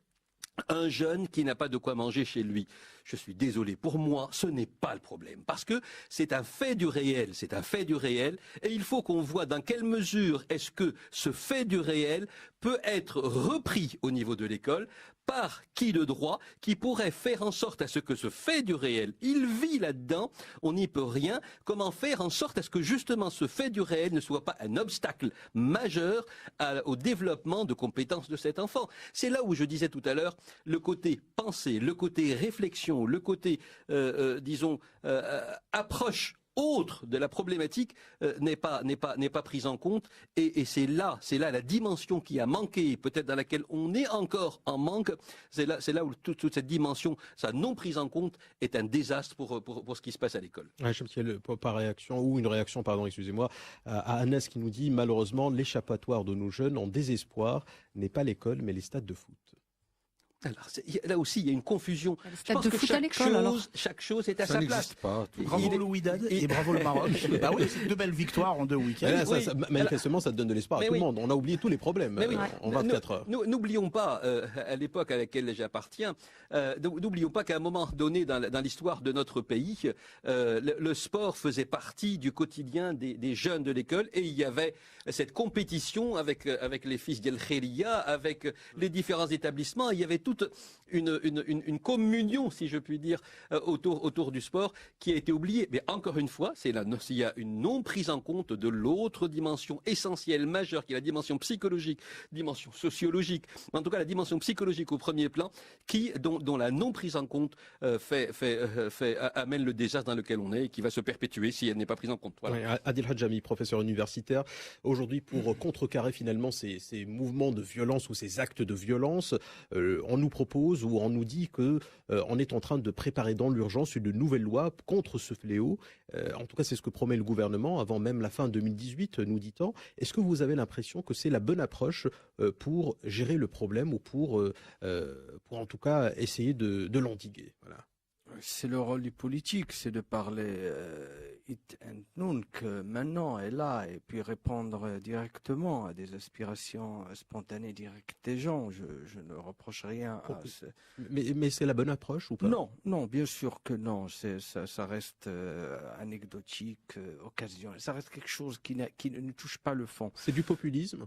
S3: un jeune qui n'a pas de quoi manger chez lui. Je suis désolé, pour moi, ce n'est pas le problème. Parce que c'est un fait du réel, et il faut qu'on voit dans quelle mesure est-ce que ce fait du réel peut être repris au niveau de l'école par qui de droit, qui pourrait faire en sorte à ce que ce fait du réel, il vit là-dedans, on n'y peut rien, comment faire en sorte à ce que justement ce fait du réel ne soit pas un obstacle majeur au développement de compétences de cet enfant. C'est là où je disais tout à l'heure, le côté pensée, le côté réflexion, le côté, approche autre de la problématique n'est pas prise en compte, et c'est là la dimension qui a manqué, peut-être dans laquelle on est encore en manque. C'est là où toute cette dimension, sa non prise en compte, est un désastre pour ce qui se passe à l'école.
S2: Par réaction, ou une réaction, pardon, excusez-moi, à Anas qui nous dit malheureusement l'échappatoire de nos jeunes en désespoir n'est pas l'école mais les stades de foot.
S3: Alors, là aussi, il y a une confusion.
S4: Je pense que
S3: chaque chose est à sa place.
S7: Pas, bravo le Wydad et bravo le Maroc. Bah oui, c'est 2 belles victoires en 2 week-ends.
S2: Manifestement, ça donne de l'espoir à tout le monde. On a oublié tous les problèmes en 24 heures.
S3: N'oublions pas, à l'époque à laquelle j'appartiens, n'oublions pas qu'à un moment donné dans l'histoire de notre pays, le sport faisait partie du quotidien des jeunes de l'école, et il y avait cette compétition avec les fils d'El Khairia, avec les différents établissements. Il y avait toute une communion, si je puis dire, autour du sport qui a été oubliée. Mais encore une fois, il y a une non prise en compte de l'autre dimension essentielle, majeure, qui est la dimension psychologique, dimension sociologique, en tout cas la dimension psychologique au premier plan, dont la non prise en compte amène le désastre dans lequel on est, et qui va se perpétuer si elle n'est pas prise en compte. Voilà.
S2: Adil Hadjami, professeur universitaire, aujourd'hui pour contrecarrer finalement ces mouvements de violence ou ces actes de violence, on nous propose ou on nous dit que on est en train de préparer dans l'urgence une nouvelle loi contre ce fléau. En tout cas, c'est ce que promet le gouvernement avant même la fin 2018, nous dit-on. Est-ce que vous avez l'impression que c'est la bonne approche pour gérer le problème ou pour en tout cas essayer de l'endiguer? Voilà.
S8: C'est le rôle du politique, c'est de parler it and nunc maintenant et là, et puis répondre directement à des aspirations spontanées directes des gens. Je ne reproche rien à
S2: mais c'est la bonne approche ou pas?
S8: Non, bien sûr que non. Ça reste anecdotique, occasionnel. Ça reste quelque chose qui ne touche pas le fond.
S2: C'est du populisme?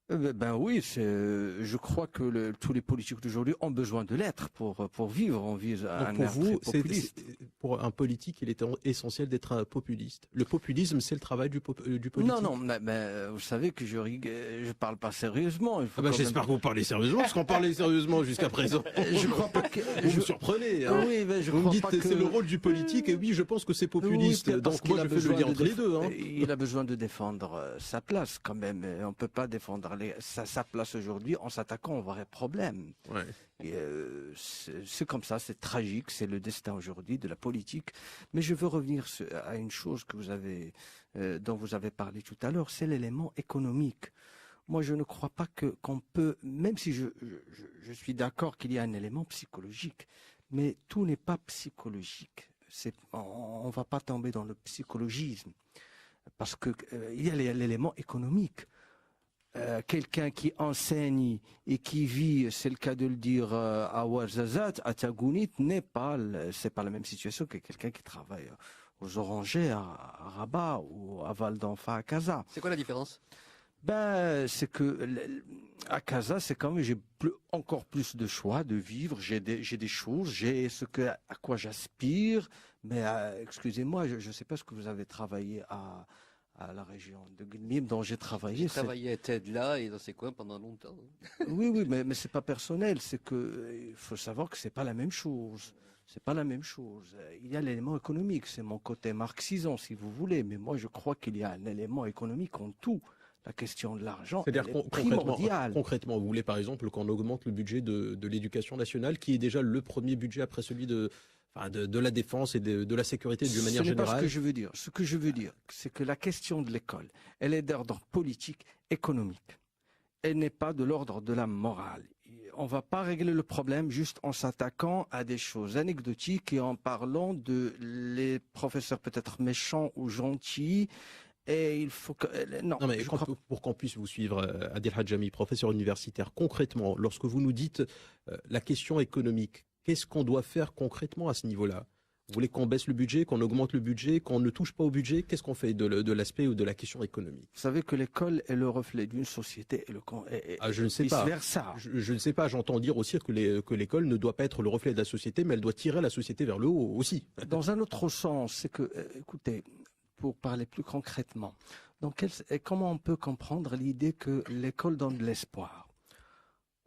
S8: Ben oui, je crois que tous les politiques d'aujourd'hui ont besoin de l'être pour vivre. On vise à un
S2: pour vous,
S8: populiste.
S2: Pour un politique, il est essentiel d'être un populiste. Le populisme, c'est le travail du politique.
S8: Non, mais vous savez que je parle pas sérieusement.
S2: J'espère que vous parlez sérieusement, parce qu'on parlait sérieusement jusqu'à présent.
S8: Je crois pas que
S2: vous me surprenez. Hein.
S8: Oui, mais je
S2: vous
S8: crois
S2: me dites
S8: pas
S2: que
S8: que
S2: c'est le rôle du politique, et oui, je pense que c'est populiste.
S8: Oui,
S2: donc moi, je fais le lien entre les deux. Hein.
S8: Il a besoin de défendre sa place quand même. On peut pas défendre sa place aujourd'hui en s'attaquant aux vrais problèmes.
S2: Ouais.
S8: C'est comme ça, c'est tragique, c'est le destin aujourd'hui de la politique. Mais je veux revenir à une chose que dont vous avez parlé tout à l'heure, c'est l'élément économique. Moi, je ne crois pas qu'on peut, même si je suis d'accord qu'il y a un élément psychologique, mais tout n'est pas psychologique. On ne va pas tomber dans le psychologisme, parce que il y a l'élément économique. Quelqu'un qui enseigne et qui vit, c'est le cas de le dire, à Ouarzazate, à Tagounit, c'est pas la même situation que quelqu'un qui travaille aux Orangers à Rabat ou à Val d'Enfant à Casa.
S3: C'est quoi la différence?
S8: C'est que à Casa, c'est quand même j'ai encore plus de choix de vivre. J'ai des choses, j'ai à quoi j'aspire. Mais excusez-moi, je ne sais pas ce que vous avez travaillé à la région de Guilmim dont j'ai travaillé.
S3: J'ai travaillé à Ted là et dans ces coins pendant longtemps.
S8: Oui, mais c'est pas personnel. C'est que il faut savoir que c'est pas la même chose. C'est pas la même chose. Il y a l'élément économique. C'est mon côté marxisant, si vous voulez. Mais moi, je crois qu'il y a un élément économique en tout. La question de l'argent est primordiale.
S2: Concrètement, vous voulez par exemple qu'on augmente le budget de l'éducation nationale, qui est déjà le premier budget après celui de la défense et de la sécurité d'une manière générale.
S8: Ce n'est pas ce que je veux dire. Ce que je veux dire, c'est que la question de l'école, elle est d'ordre politique, économique. Elle n'est pas de l'ordre de la morale. On ne va pas régler le problème juste en s'attaquant à des choses anecdotiques et en parlant de les professeurs peut-être méchants ou gentils Et il faut que... Non,
S2: Non, mais pour qu'on puisse vous suivre, Adil Hadjami, professeur universitaire, concrètement, lorsque vous nous dites la question économique, qu'est-ce qu'on doit faire concrètement à ce niveau-là? Vous voulez qu'on baisse le budget, qu'on augmente le budget, qu'on ne touche pas au budget? Qu'est-ce qu'on fait de l'aspect ou de la question économique?
S8: Vous savez que l'école est le reflet d'une société et
S2: je ne sais pas.
S8: vice-versa.
S2: Je ne sais pas, j'entends dire aussi que l'école ne doit pas être le reflet de la société, mais elle doit tirer la société vers le haut aussi.
S8: Dans un autre sens, c'est que, écoutez, pour parler plus concrètement, comment on peut comprendre l'idée que l'école donne de l'espoir?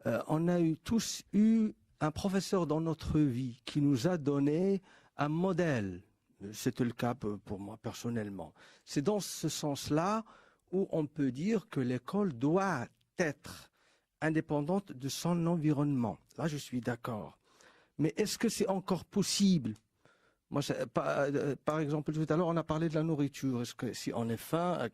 S8: On a tous eu un professeur dans notre vie qui nous a donné un modèle. C'était le cas pour moi personnellement. C'est dans ce sens-là où on peut dire que l'école doit être indépendante de son environnement. Là, je suis d'accord. Mais est-ce que c'est encore possible? Moi, par exemple, tout à l'heure, on a parlé de la nourriture. Est-ce que si on est faim,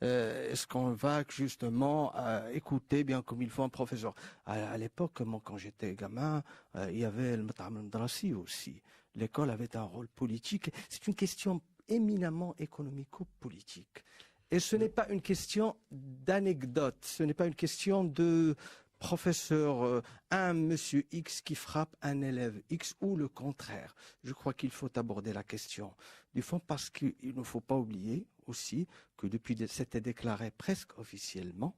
S8: est-ce qu'on va justement écouter bien comme il faut un professeur? À l'époque, moi, quand j'étais gamin, il y avait le Mat'am al-Madrasi aussi. L'école avait un rôle politique. C'est une question éminemment économico-politique. Et ce n'est pas une question d'anecdote. Ce n'est pas une question de professeur, un monsieur X qui frappe un élève X ou le contraire. Je crois qu'il faut aborder la question du fond parce qu'il ne faut pas oublier aussi que depuis, c'était déclaré presque officiellement,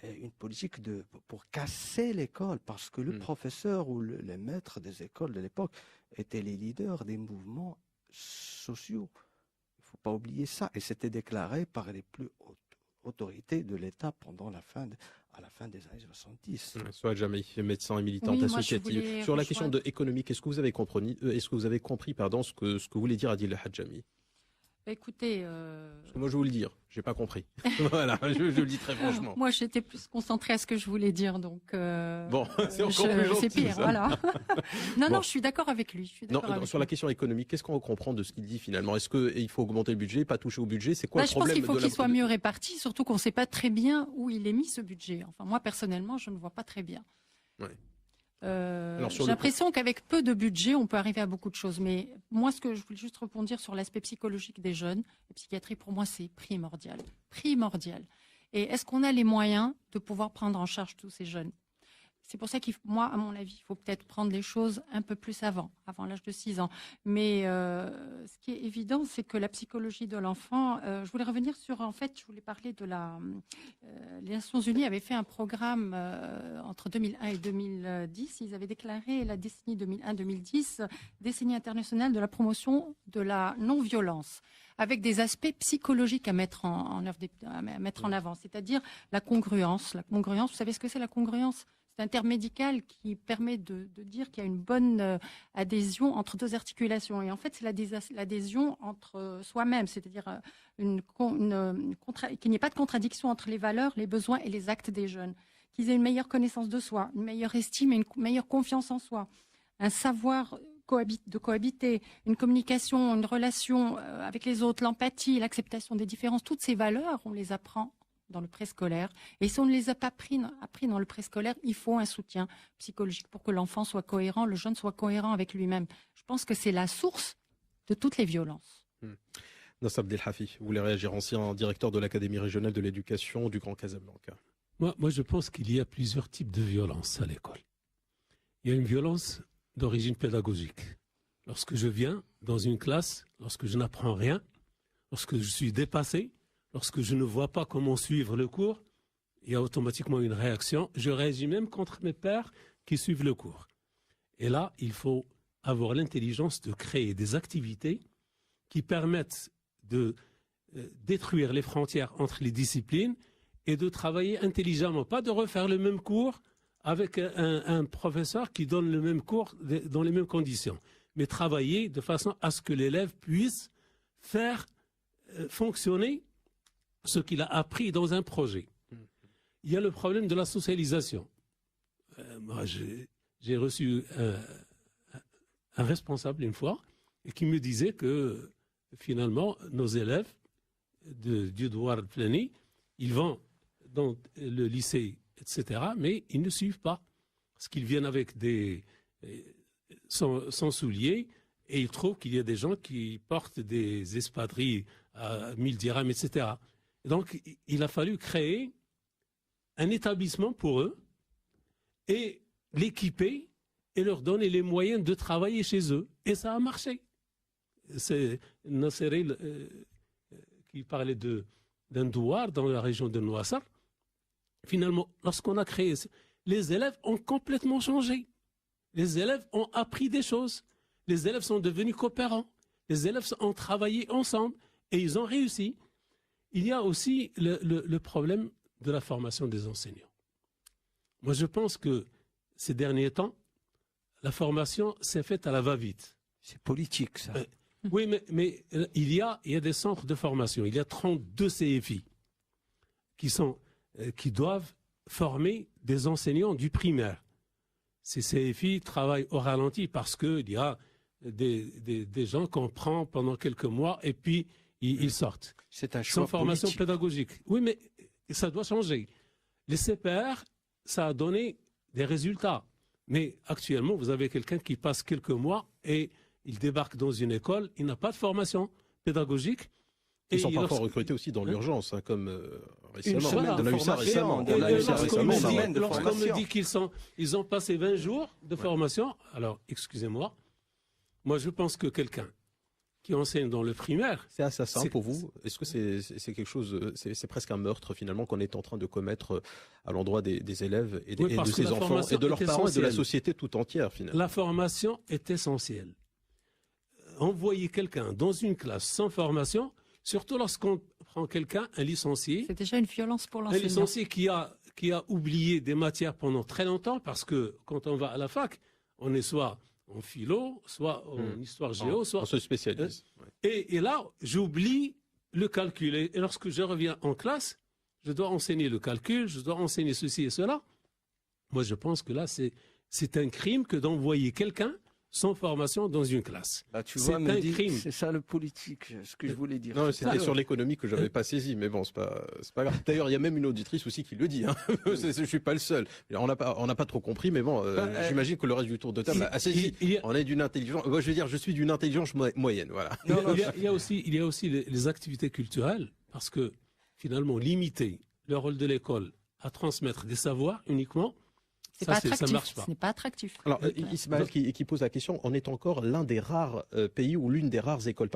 S8: une politique pour casser l'école parce que le professeur ou les maîtres des écoles de l'époque étaient les leaders des mouvements sociaux. Il ne faut pas oublier ça. Et c'était déclaré par les plus hautes autorités de l'État pendant à la fin des années 70.
S2: Soit jamais médecin et militante associative. Sur la question économique, est-ce que vous avez compris, ce que voulait dire Adil Hadjami?
S4: Écoutez,
S2: moi je vais vous le dire, j'ai pas compris. Voilà, je le dis très franchement.
S4: Moi j'étais plus concentrée à ce que je voulais dire, donc.
S2: Bon, c'est encore plus gentil.
S4: C'est pire, voilà. Non, je suis d'accord avec lui.
S2: Sur la question économique, qu'est-ce qu'on comprend de ce qu'il dit finalement? Est-ce qu'il faut augmenter le budget, pas toucher au budget? C'est quoi le problème?
S4: Je pense qu'il faut qu'il soit mieux réparti, surtout qu'on ne sait pas très bien où il est mis ce budget. Enfin, moi personnellement, je ne vois pas très bien.
S2: Ouais.
S4: J'ai l'impression qu'avec peu de budget, on peut arriver à beaucoup de choses. Mais moi, ce que je voulais juste rebondir sur l'aspect psychologique des jeunes, la psychiatrie, pour moi, c'est primordial. Primordial. Et est-ce qu'on a les moyens de pouvoir prendre en charge tous ces jeunes? C'est pour ça moi, à mon avis, il faut peut-être prendre les choses un peu plus avant l'âge de 6 ans. Mais ce qui est évident, c'est que la psychologie de l'enfant, je voulais revenir sur, je voulais parler de les Nations Unies avaient fait un programme entre 2001 et 2010. Ils avaient déclaré la décennie 2001-2010, décennie internationale de la promotion de la non-violence, avec des aspects psychologiques à mettre en avant, c'est-à-dire la congruence. La congruence, vous savez ce que c'est la congruence? C'est un terme médical qui permet de dire qu'il y a une bonne adhésion entre deux articulations. Et en fait, c'est l'adhésion entre soi-même, c'est-à-dire qu'il n'y ait pas de contradiction entre les valeurs, les besoins et les actes des jeunes. Qu'ils aient une meilleure connaissance de soi, une meilleure estime et une meilleure confiance en soi, un savoir de cohabiter, une communication, une relation avec les autres, l'empathie, l'acceptation des différences. Toutes ces valeurs, on les apprend dans le préscolaire. Et si on ne les a pas appris dans le préscolaire, il faut un soutien psychologique pour que l'enfant soit cohérent, le jeune soit cohérent avec lui-même. Je pense que c'est la source de toutes les violences.
S2: Nassab Abdelhafi, vous voulez réagir, ancien directeur de l'Académie régionale de l'éducation du Grand Casablanca.
S6: Moi, je pense qu'il y a plusieurs types de violences à l'école. Il y a une violence d'origine pédagogique. Lorsque je viens dans une classe, lorsque je n'apprends rien, lorsque je suis dépassé, lorsque je ne vois pas comment suivre le cours, il y a automatiquement une réaction. Je réagis même contre mes pairs qui suivent le cours. Et là, il faut avoir l'intelligence de créer des activités qui permettent de détruire les frontières entre les disciplines et de travailler intelligemment. Pas de refaire le même cours avec un professeur qui donne le même cours dans les mêmes conditions, mais travailler de façon à ce que l'élève puisse faire fonctionner ce qu'il a appris dans un projet. Il y a le problème de la socialisation. Moi, j'ai reçu un responsable une fois qui me disait que finalement, nos élèves du Douar Plani, ils vont dans le lycée, etc., mais ils ne suivent pas. Parce qu'ils viennent avec sans souliers, Et il trouve qu'il y a des gens qui portent des espadrilles à 1000 dirhams, etc. Donc, il a fallu créer un établissement pour eux et l'équiper et leur donner les moyens de travailler chez eux. Et ça a marché. C'est Nasseré qui parlait d'un douar dans la région de Nouassar. Finalement, lorsqu'on a créé, les élèves ont complètement changé. Les élèves ont appris des choses. Les élèves sont devenus coopérants. Les élèves ont travaillé ensemble et ils ont réussi. Il y a aussi le problème de la formation des enseignants. Moi, je pense que ces derniers temps, la formation s'est faite à la va-vite.
S8: C'est politique, ça.
S6: Oui, mais il y a des centres de formation. Il y a 32 CFI qui doivent former des enseignants du primaire. Ces CFI travaillent au ralenti parce qu'il y a des gens qu'on prend pendant quelques mois et puis ils sortent.
S8: C'est un choix
S6: sans formation
S8: politique.
S6: pédagogique. Oui, mais ça doit changer. Les CPR, ça a donné des résultats. Mais actuellement, vous avez quelqu'un qui passe quelques mois et il débarque dans une école, il n'a pas de formation pédagogique.
S2: Ils sont parfois recrutés aussi dans l'urgence, comme récemment.
S8: Une semaine de formation.
S6: Lorsqu'on
S8: Lorsqu'on
S6: me dit qu'ils ont passé 20 jours de formation, alors excusez-moi, moi je pense que quelqu'un qui enseigne dans le primaire...
S2: C'est assassin pour vous? Est-ce que c'est quelque chose, c'est presque un meurtre finalement qu'on est en train de commettre à l'endroit des élèves et de ces enfants et de leurs parents et de la société tout entière finalement?
S6: La formation est essentielle. Envoyer quelqu'un dans une classe sans formation, surtout lorsqu'on prend quelqu'un, un licencié...
S4: C'est déjà une violence pour
S6: Un
S4: l'enseignant.
S6: licencié qui a oublié des matières pendant très longtemps, parce que quand on va à la fac, on est soit en philo, soit en histoire géo, soit...
S2: On se spécialise.
S6: Et là, j'oublie le calcul. Et lorsque je reviens en classe, je dois enseigner le calcul, je dois enseigner ceci et cela. Moi, je pense que là, c'est un crime que d'envoyer quelqu'un sans formation dans une classe.
S8: Bah, tu
S6: C'est
S8: vois,
S6: un crime.
S8: c'est ça le politique, ce que je voulais dire.
S2: Non, c'était sur l'économie que j'avais pas saisi, mais bon, c'est pas grave. D'ailleurs, il y a même une auditrice aussi qui le dit. Hein. Je suis pas le seul. On n'a pas trop compris, mais bon, j'imagine que le reste du tour de table a saisi. On est d'une intelligence. Moi, je veux dire, je suis d'une intelligence moyenne, voilà.
S6: Il y a aussi les activités culturelles, parce que finalement, limiter le rôle de l'école à transmettre des savoirs uniquement,
S4: C'est pas
S6: ça
S4: attractif.
S6: marche pas.
S4: Ce n'est pas attractif.
S2: Alors, Ismaël qui pose la question, on est encore l'un des rares pays ou l'une des rares écoles,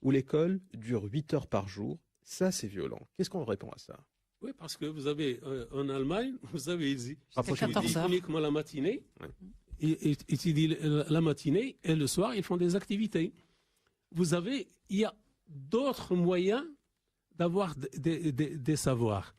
S2: où l'école dure 8 heures par jour. Ça, c'est violent. Qu'est-ce qu'on répond à ça?
S6: Oui, parce que vous avez en Allemagne, vous avez
S4: Rapprochez-vous. 14 heures.
S6: uniquement la matinée. Ils étudient la matinée et le soir, ils font des activités. Il y a d'autres moyens d'avoir des savoirs.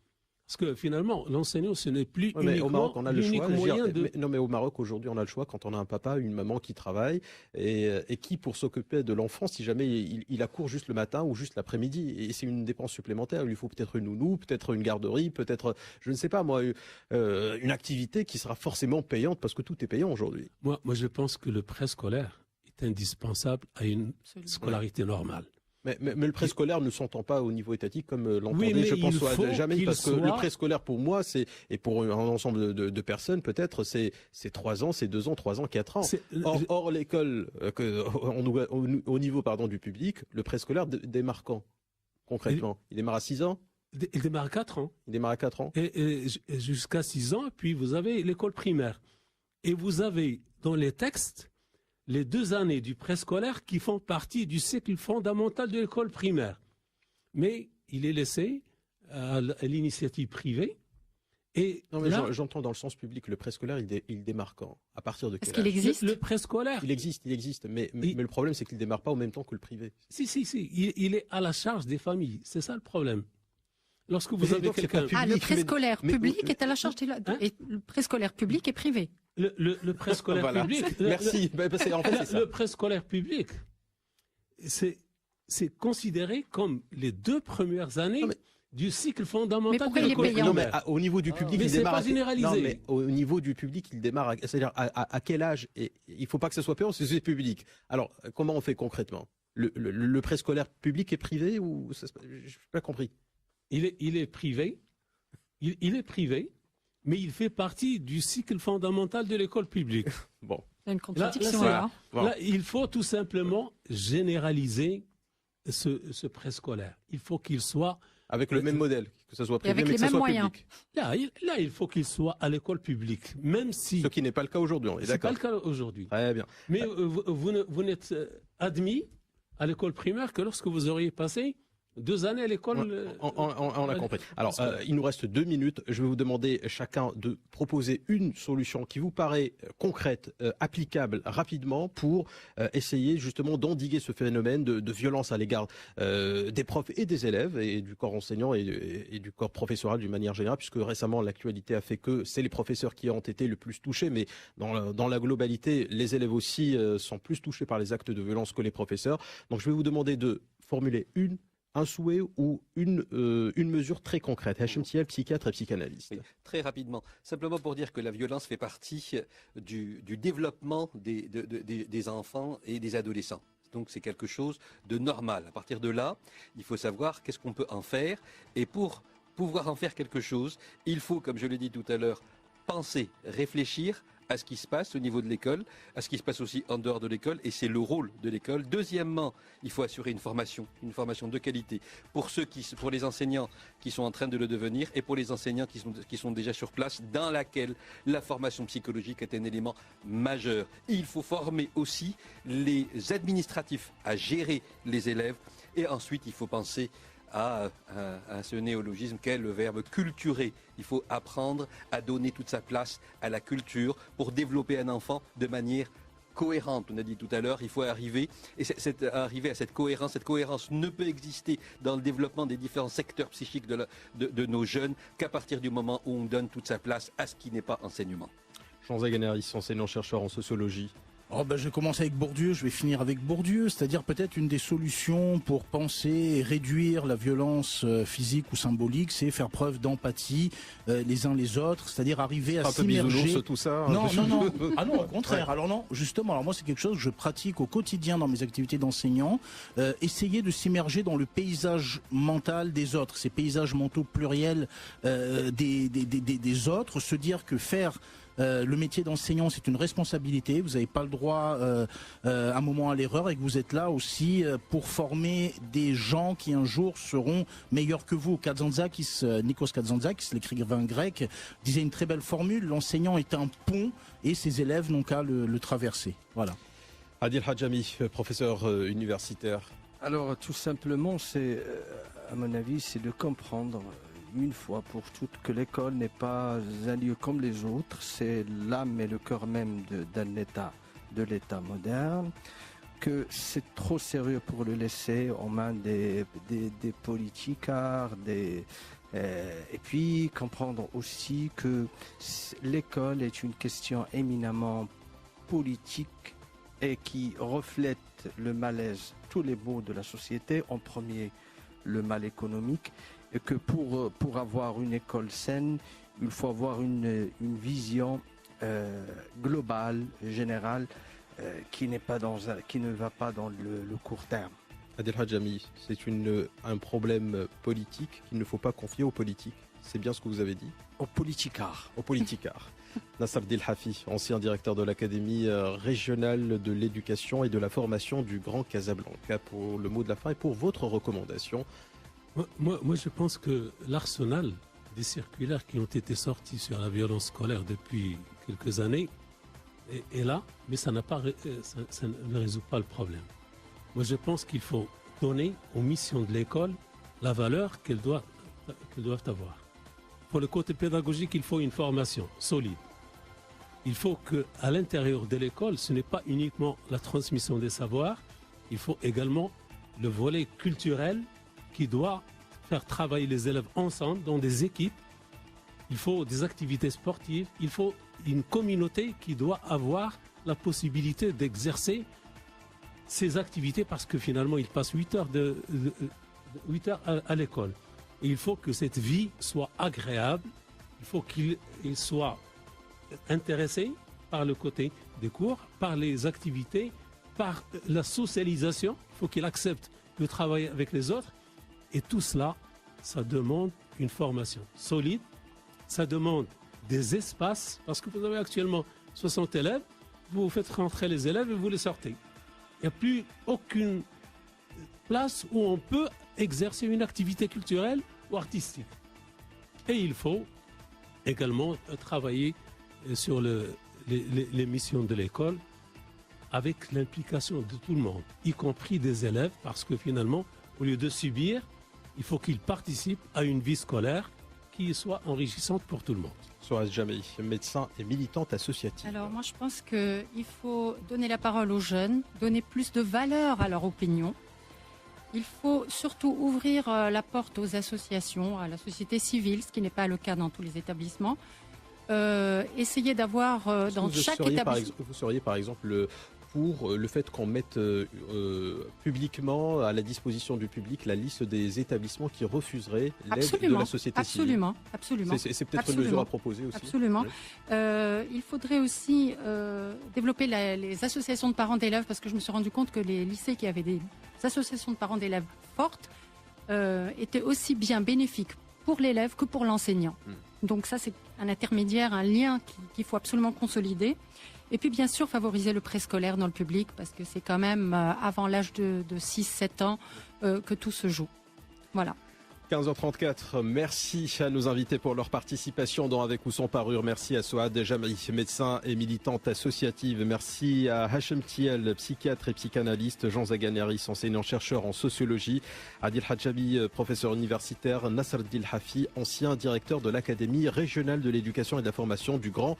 S6: Parce que finalement, l'enseignant, ce n'est plus uniquement
S2: au Maroc, on a le choix.
S6: moyen
S2: Mais au Maroc, aujourd'hui, on a le choix quand on a un papa, une maman qui travaille et qui, pour s'occuper de l'enfant, si jamais il accourt juste le matin ou juste l'après-midi, et c'est une dépense supplémentaire. Il lui faut peut-être une nounou, peut-être une garderie, peut-être, je ne sais pas moi, une activité qui sera forcément payante parce que tout est payant aujourd'hui.
S6: Moi, je pense que le préscolaire est indispensable à une scolarité normale.
S2: Mais le préscolaire ne s'entend pas au niveau étatique comme l'entendait,
S6: Oui, mais
S2: je pense,
S6: il
S2: jamais,
S6: faut
S2: parce que
S6: qu'il
S2: le
S6: soit-
S2: préscolaire pour moi, et pour un ensemble de personnes peut-être, c'est 3 ans, c'est 2 ans, 3 ans, 4 ans. Or l'école, au niveau du public, le préscolaire démarre quand, concrètement? Il démarre à 6 ans?
S6: Il démarre à 4 ans.
S2: Il démarre à 4 ans.
S6: Et jusqu'à 6 ans, puis vous avez l'école primaire. Et vous avez dans les textes les 2 années du préscolaire qui font partie du cycle fondamental de l'école primaire. Mais il est laissé à l'initiative privée. Et
S2: Non, mais
S6: là,
S2: j'entends dans le sens public, le préscolaire, il démarre quand? À partir de
S4: Est-ce
S2: quel
S4: qu'il
S2: âge?
S4: existe
S6: le préscolaire,
S2: Il existe, mais le problème, c'est qu'il démarre pas au même temps que le privé.
S6: si, il est à la charge des familles. C'est ça le problème. Lorsque vous avez
S2: donc, c'est
S6: quelqu'un...
S2: pas
S4: Le
S2: public,
S4: préscolaire
S2: mais-
S4: public est à la charge des... Et le préscolaire public est privé.
S6: Le préscolaire
S2: Voilà.
S6: public...
S2: Merci. En fait, c'est ça.
S6: Le préscolaire public, c'est considéré comme les 2 premières années
S2: Non, mais-
S6: du cycle
S4: Mais
S6: fondamental
S4: pourquoi
S6: de
S4: il est
S6: l'école
S4: payant
S2: Non,
S6: primaire.
S2: mais au niveau du public,
S6: Mais
S2: il
S6: c'est
S2: démarre
S6: pas généralisé.
S2: Non, mais au niveau du public, il démarre. C'est-à-dire à quel âge? Et il faut pas que ce soit payant, c'est public. Alors, comment on fait concrètement? Le préscolaire public est privé ou je n'ai pas compris.
S6: Il est privé. Il est privé, mais il fait partie du cycle fondamental de l'école publique.
S2: Bon.
S4: Il y a une contradiction
S6: là,
S4: là.
S6: Là, il faut tout simplement généraliser ce préscolaire. Il faut qu'il soit
S2: Avec le même modèle, que ce soit privé,
S4: avec
S2: mais
S4: les
S2: que ce
S4: mêmes
S2: soit
S4: moyens.
S2: public.
S6: là, il faut qu'il soit à l'école publique, même si
S2: Ce qui n'est pas le cas aujourd'hui, on est
S6: c'est pas
S2: d'accord.
S6: le cas aujourd'hui.
S2: Très bien.
S6: Mais vous n'êtes admis à l'école primaire que lorsque vous auriez passé 2 années à l'école.
S2: On a compris. Alors, il nous reste 2 minutes. Je vais vous demander chacun de proposer une solution qui vous paraît concrète, applicable rapidement pour essayer justement d'endiguer ce phénomène de violence à l'égard des profs et des élèves et du corps enseignant et du corps professoral d'une manière générale, puisque récemment l'actualité a fait que c'est les professeurs qui ont été le plus touchés, mais dans la globalité, les élèves aussi sont plus touchés par les actes de violence que les professeurs. Donc, je vais vous demander de formuler un souhait ou une mesure très concrète. Hachem Tiel, psychiatre et psychanalyste.
S3: Oui, très rapidement. Simplement pour dire que la violence fait partie du développement des enfants et des adolescents. Donc c'est quelque chose de normal. À partir de là, il faut savoir qu'est-ce qu'on peut en faire. Et pour pouvoir en faire quelque chose, il faut, comme je l'ai dit tout à l'heure, penser, réfléchir à ce qui se passe au niveau de l'école, à ce qui se passe aussi en dehors de l'école, et c'est le rôle de l'école. Deuxièmement, il faut assurer une formation de qualité pour les enseignants qui sont en train de le devenir et pour les enseignants qui sont déjà sur place, dans laquelle la formation psychologique est un élément majeur. Il faut former aussi les administratifs à gérer les élèves, et ensuite il faut penser à ce néologisme qu'est le verbe culturer. Il faut apprendre à donner toute sa place à la culture pour développer un enfant de manière cohérente. On a dit tout à l'heure, il faut arriver à cette cohérence. Cette cohérence ne peut exister dans le développement des différents secteurs psychiques de nos jeunes qu'à partir du moment où on donne toute sa place à ce qui n'est pas enseignement.
S2: Jean Zaganeris, enseignant-chercheur en sociologie.
S7: Je vais commencer avec Bourdieu, je vais finir avec Bourdieu, c'est-à-dire peut-être une des solutions pour penser et réduire la violence physique ou symbolique, c'est faire preuve d'empathie les uns les autres, c'est-à-dire arriver à s'immerger.
S2: Tout ça.
S7: Non. Ah non, au contraire. Ouais. Alors non, justement, moi c'est quelque chose que je pratique au quotidien dans mes activités d'enseignant. Essayer de s'immerger dans le paysage mental des autres, ces paysages mentaux pluriels des autres, se dire que faire le métier d'enseignant, c'est une responsabilité. Vous n'avez pas le droit un moment à l'erreur et que vous êtes là aussi pour former des gens qui un jour seront meilleurs que vous. Nikos Kazantzakis, l'écrivain grec, disait une très belle formule. L'enseignant est un pont et ses élèves n'ont qu'à le traverser. Voilà.
S2: Adil Hadjami, professeur universitaire.
S8: Alors tout simplement, c'est, à mon avis, c'est de comprendre une fois pour toutes que l'école n'est pas un lieu comme les autres, c'est l'âme et le cœur même de l'État moderne, que c'est trop sérieux pour le laisser aux mains des politicards, et puis comprendre aussi que l'école est une question éminemment politique et qui reflète le malaise, tous les maux de la société, en premier le mal économique, et que pour avoir une école saine, il faut avoir une vision globale, générale, qui ne va pas dans le court terme.
S2: Adil Hadjami, c'est un problème politique qu'il ne faut pas confier aux politiques. C'est bien ce que vous avez dit?
S8: Aux politicards.
S2: Aux politicards. Nassar Delhafi, ancien directeur de l'Académie régionale de l'éducation et de la formation du Grand Casablanca, pour le mot de la fin et pour votre recommandation.
S6: Moi, je pense que l'arsenal des circulaires qui ont été sortis sur la violence scolaire depuis quelques années est là, mais ça ne résout pas le problème. Moi, je pense qu'il faut donner aux missions de l'école la valeur qu'elles doivent avoir. Pour le côté pédagogique, il faut une formation solide. Il faut qu'à l'intérieur de l'école, ce n'est pas uniquement la transmission des savoirs, il faut également le volet culturel qui doit faire travailler les élèves ensemble dans des équipes. Il faut des activités sportives, il faut une communauté qui doit avoir la possibilité d'exercer ces activités parce que finalement ils passent 8 heures à l'école. Et il faut que cette vie soit agréable, il faut qu'ils soient intéressés par le côté des cours, par les activités, par la socialisation, il faut qu'ils acceptent de travailler avec les autres. Et tout cela, ça demande une formation solide, ça demande des espaces, parce que vous avez actuellement 60 élèves, vous faites rentrer les élèves et vous les sortez. Il n'y a plus aucune place où on peut exercer une activité culturelle ou artistique. Et il faut également travailler sur les missions de l'école avec l'implication de tout le monde, y compris des élèves, parce que finalement, au lieu de subir, il faut qu'ils participent à une vie scolaire qui soit enrichissante pour tout le monde.
S2: Souad Jamei, médecin et militante associative.
S4: Alors moi je pense qu'il faut donner la parole aux jeunes, donner plus de valeur à leur opinion. Il faut surtout ouvrir la porte aux associations, à la société civile, ce qui n'est pas le cas dans tous les établissements. Essayer d'avoir dans chaque établissement...
S2: Vous seriez par exemple pour le fait qu'on mette publiquement à la disposition du public la liste des établissements qui refuseraient l'aide de la société civile.
S4: Absolument.
S2: C'est peut-être une mesure à proposer aussi.
S4: Absolument.
S2: Oui.
S4: Il faudrait aussi développer les associations de parents d'élèves, parce que je me suis rendu compte que les lycées qui avaient des associations de parents d'élèves fortes étaient aussi bien bénéfiques pour l'élève que pour l'enseignant. Donc ça, c'est un intermédiaire, un lien qu'il faut absolument consolider. Et puis bien sûr favoriser le préscolaire dans le public, parce que c'est quand même avant l'âge de 6-7 ans que tout se joue. Voilà.
S2: 15h34, merci à nos invités pour leur participation dans Avec ou sans parure. Merci à Souad Jamei, médecin et militante associative. Merci à Hachem Tiel, psychiatre et psychanalyste. Jean Zaganeris, enseignant-chercheur en sociologie. Adil Hadjabi, professeur universitaire. Nasser Dilhafi, ancien directeur de l'Académie régionale de l'éducation et de la formation du Grand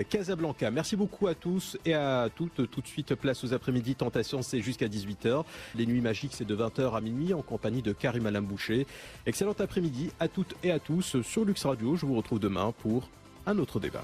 S2: Casablanca. Merci beaucoup à tous et à toutes. Tout de suite, place aux après-midi. Tentation, c'est jusqu'à 18h. Les nuits magiques, c'est de 20h à minuit en compagnie de Karim Alam Boucher. Excellent après-midi à toutes et à tous sur Lux Radio. Je vous retrouve demain pour un autre débat.